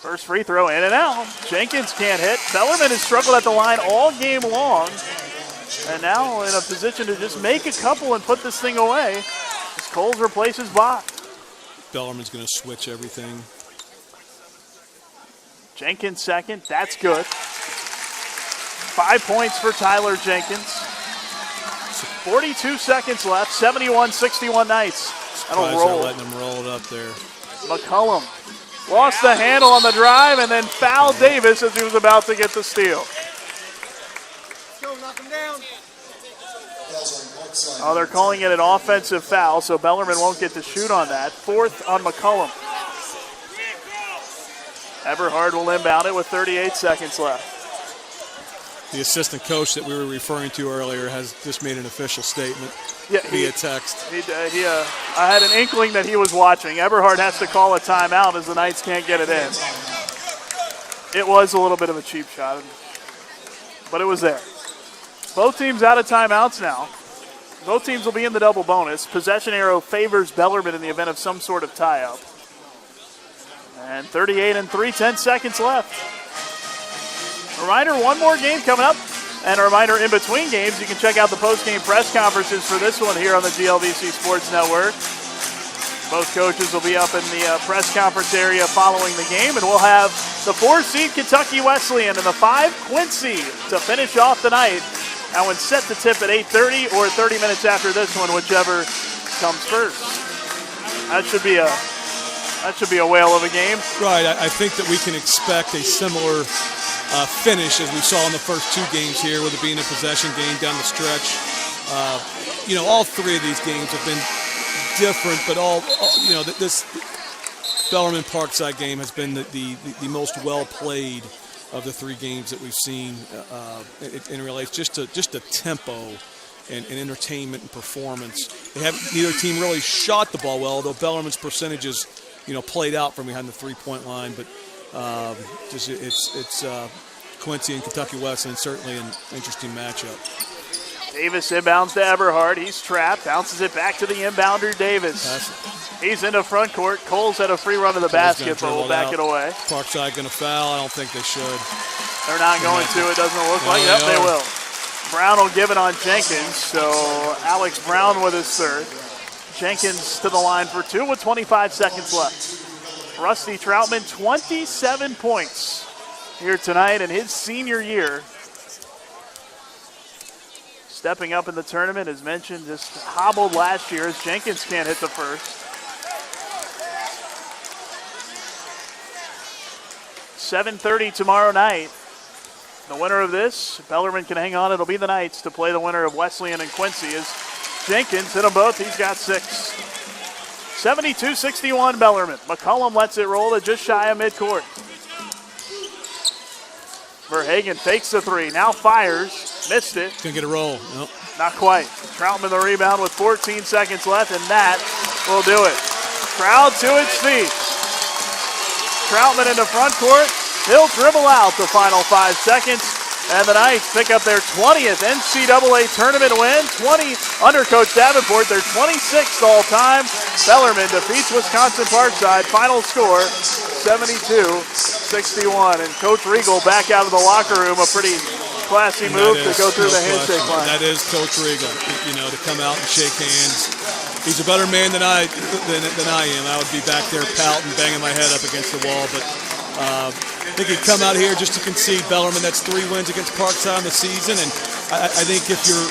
First free throw in and out. Jenkins can't hit. Bellarmine has struggled at the line all game long. And now in a position to just make a couple and put this thing away as Coles replaces Bach. Bellarmine's going to switch everything. Jenkins second. That's good. 5 points for Tyler Jenkins. 42 seconds left. 71-61 Knights. That'll roll. Letting them roll it up there. McCullum lost the handle on the drive and then fouled Davis as he was about to get the steal. Oh, they're calling it an offensive foul, so Bellarmine won't get to shoot on that. 4th on McCullum. Eberhard will inbound it with 38 seconds left. The assistant coach that we were referring to earlier has just made an official statement via text. I had an inkling that he was watching. Eberhard has to call a timeout as the Knights can't get it in. It was a little bit of a cheap shot, but it was there. Both teams out of timeouts now. Both teams will be in the double bonus. Possession arrow favors Bellarmine in the event of some sort of tie-up. And 38 and 3, 10 seconds left. Reminder, one more game coming up. And a reminder, in between games, you can check out the post-game press conferences for this one here on the GLVC Sports Network. Both coaches will be up in the press conference area following the game, and we'll have the 4-seed Kentucky Wesleyan and the 5 Quincy to finish off the night. That one's set to tip at 8:30 or 30 minutes after this one, whichever comes first. That should be a whale of a game. Right. I think that we can expect a similar finish as we saw in the first 2 games here, with it being a possession game down the stretch. All 3 of these games have been different, but this Bellarmine Parkside game has been the most well played of the 3 games that we've seen in relation just to tempo and entertainment and performance. Neither team really shot the ball well, although Bellarmine's percentages played out from behind the 3-point line, but it's Quincy and Kentucky Wesleyan, certainly an interesting matchup. Davis inbounds to Eberhard. He's trapped. Bounces it back to the inbounder, Davis. He's into front court. Cole's had a free run to the basket, but will back it away. Parkside going to foul. I don't think they should. They're not going to. It doesn't look like. Yep, they will. Brown will give it on Jenkins. So Alex Brown with his third. Jenkins to the line for 2 with 25 seconds left. Rusty Troutman, 27 points here tonight in his senior year. Stepping up in the tournament, as mentioned, just hobbled last year as Jenkins can't hit the first. 7:30 tomorrow night. The winner of this, Bellarmine can hang on. It'll be the Knights to play the winner of Wesleyan and Quincy as Jenkins hit them both. He's got 6. 72-61 Bellarmine. McCullum lets it roll to just shy of midcourt. Verhagen fakes the 3, now fires, missed it. Gonna get a roll. Nope. Not quite. Troutman the rebound with 14 seconds left, and that will do it. Crowd to its feet. Troutman into front court. He'll dribble out the final 5 seconds, and the Knights pick up their 20th NCAA tournament win. 20 under Coach Davenport, their 26th all time. Bellarmine defeats Wisconsin Parkside. Final score 72-61. And Coach Riegel back out of the locker room. A pretty classy move to go through the handshake line. That is Coach Riegel, to come out and shake hands. He's a better man than I am. I would be back there pouting, banging my head up against the wall, but I think he'd come out here just to concede Bellarmine. That's 3 wins against Parkside in the season, and I think if you're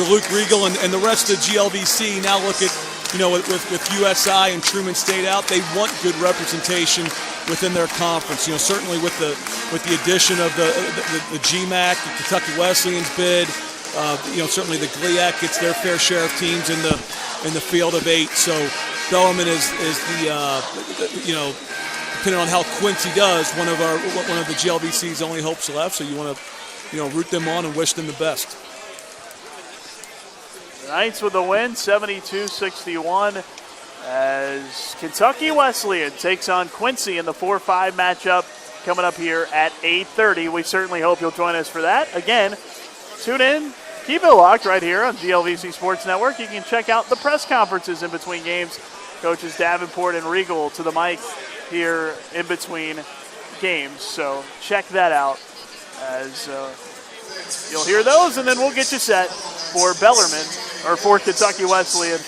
Luke Riegel and the rest of GLVC, now look at with USI and Truman State out, they want good representation within their conference. Certainly with the addition of the GMAC, the Kentucky Wesleyan's bid. Certainly the GLIAC gets their fair share of teams in the field of 8. So Bellarmine is the depending on how Quincy does, one of the GLVC's only hopes left. So you want to root them on and wish them the best. The Knights with the win, 72-61, as Kentucky Wesleyan takes on Quincy in the 4-5 matchup coming up here at 8:30. We certainly hope you'll join us for that. Again, tune in, keep it locked right here on GLVC Sports Network. You can check out the press conferences in between games. Coaches Davenport and Riegel to the mic here in between games. So check that out as you'll hear those, and then we'll get you set for Bellarmine, or for Kentucky Wesleyan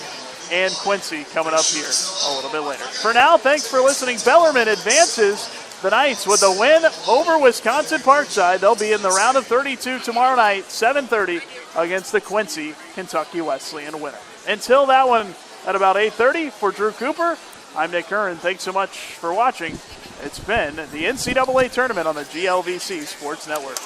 and Quincy coming up here a little bit later. For now, thanks for listening. Bellarmine advances the Knights with a win over Wisconsin Parkside. They'll be in the round of 32 tomorrow night, 7:30, against the Quincy Kentucky Wesleyan winner. Until that one at about 8:30, for Drew Cooper, I'm Nick Curran. Thanks so much for watching. It's been the NCAA Tournament on the GLVC Sports Network.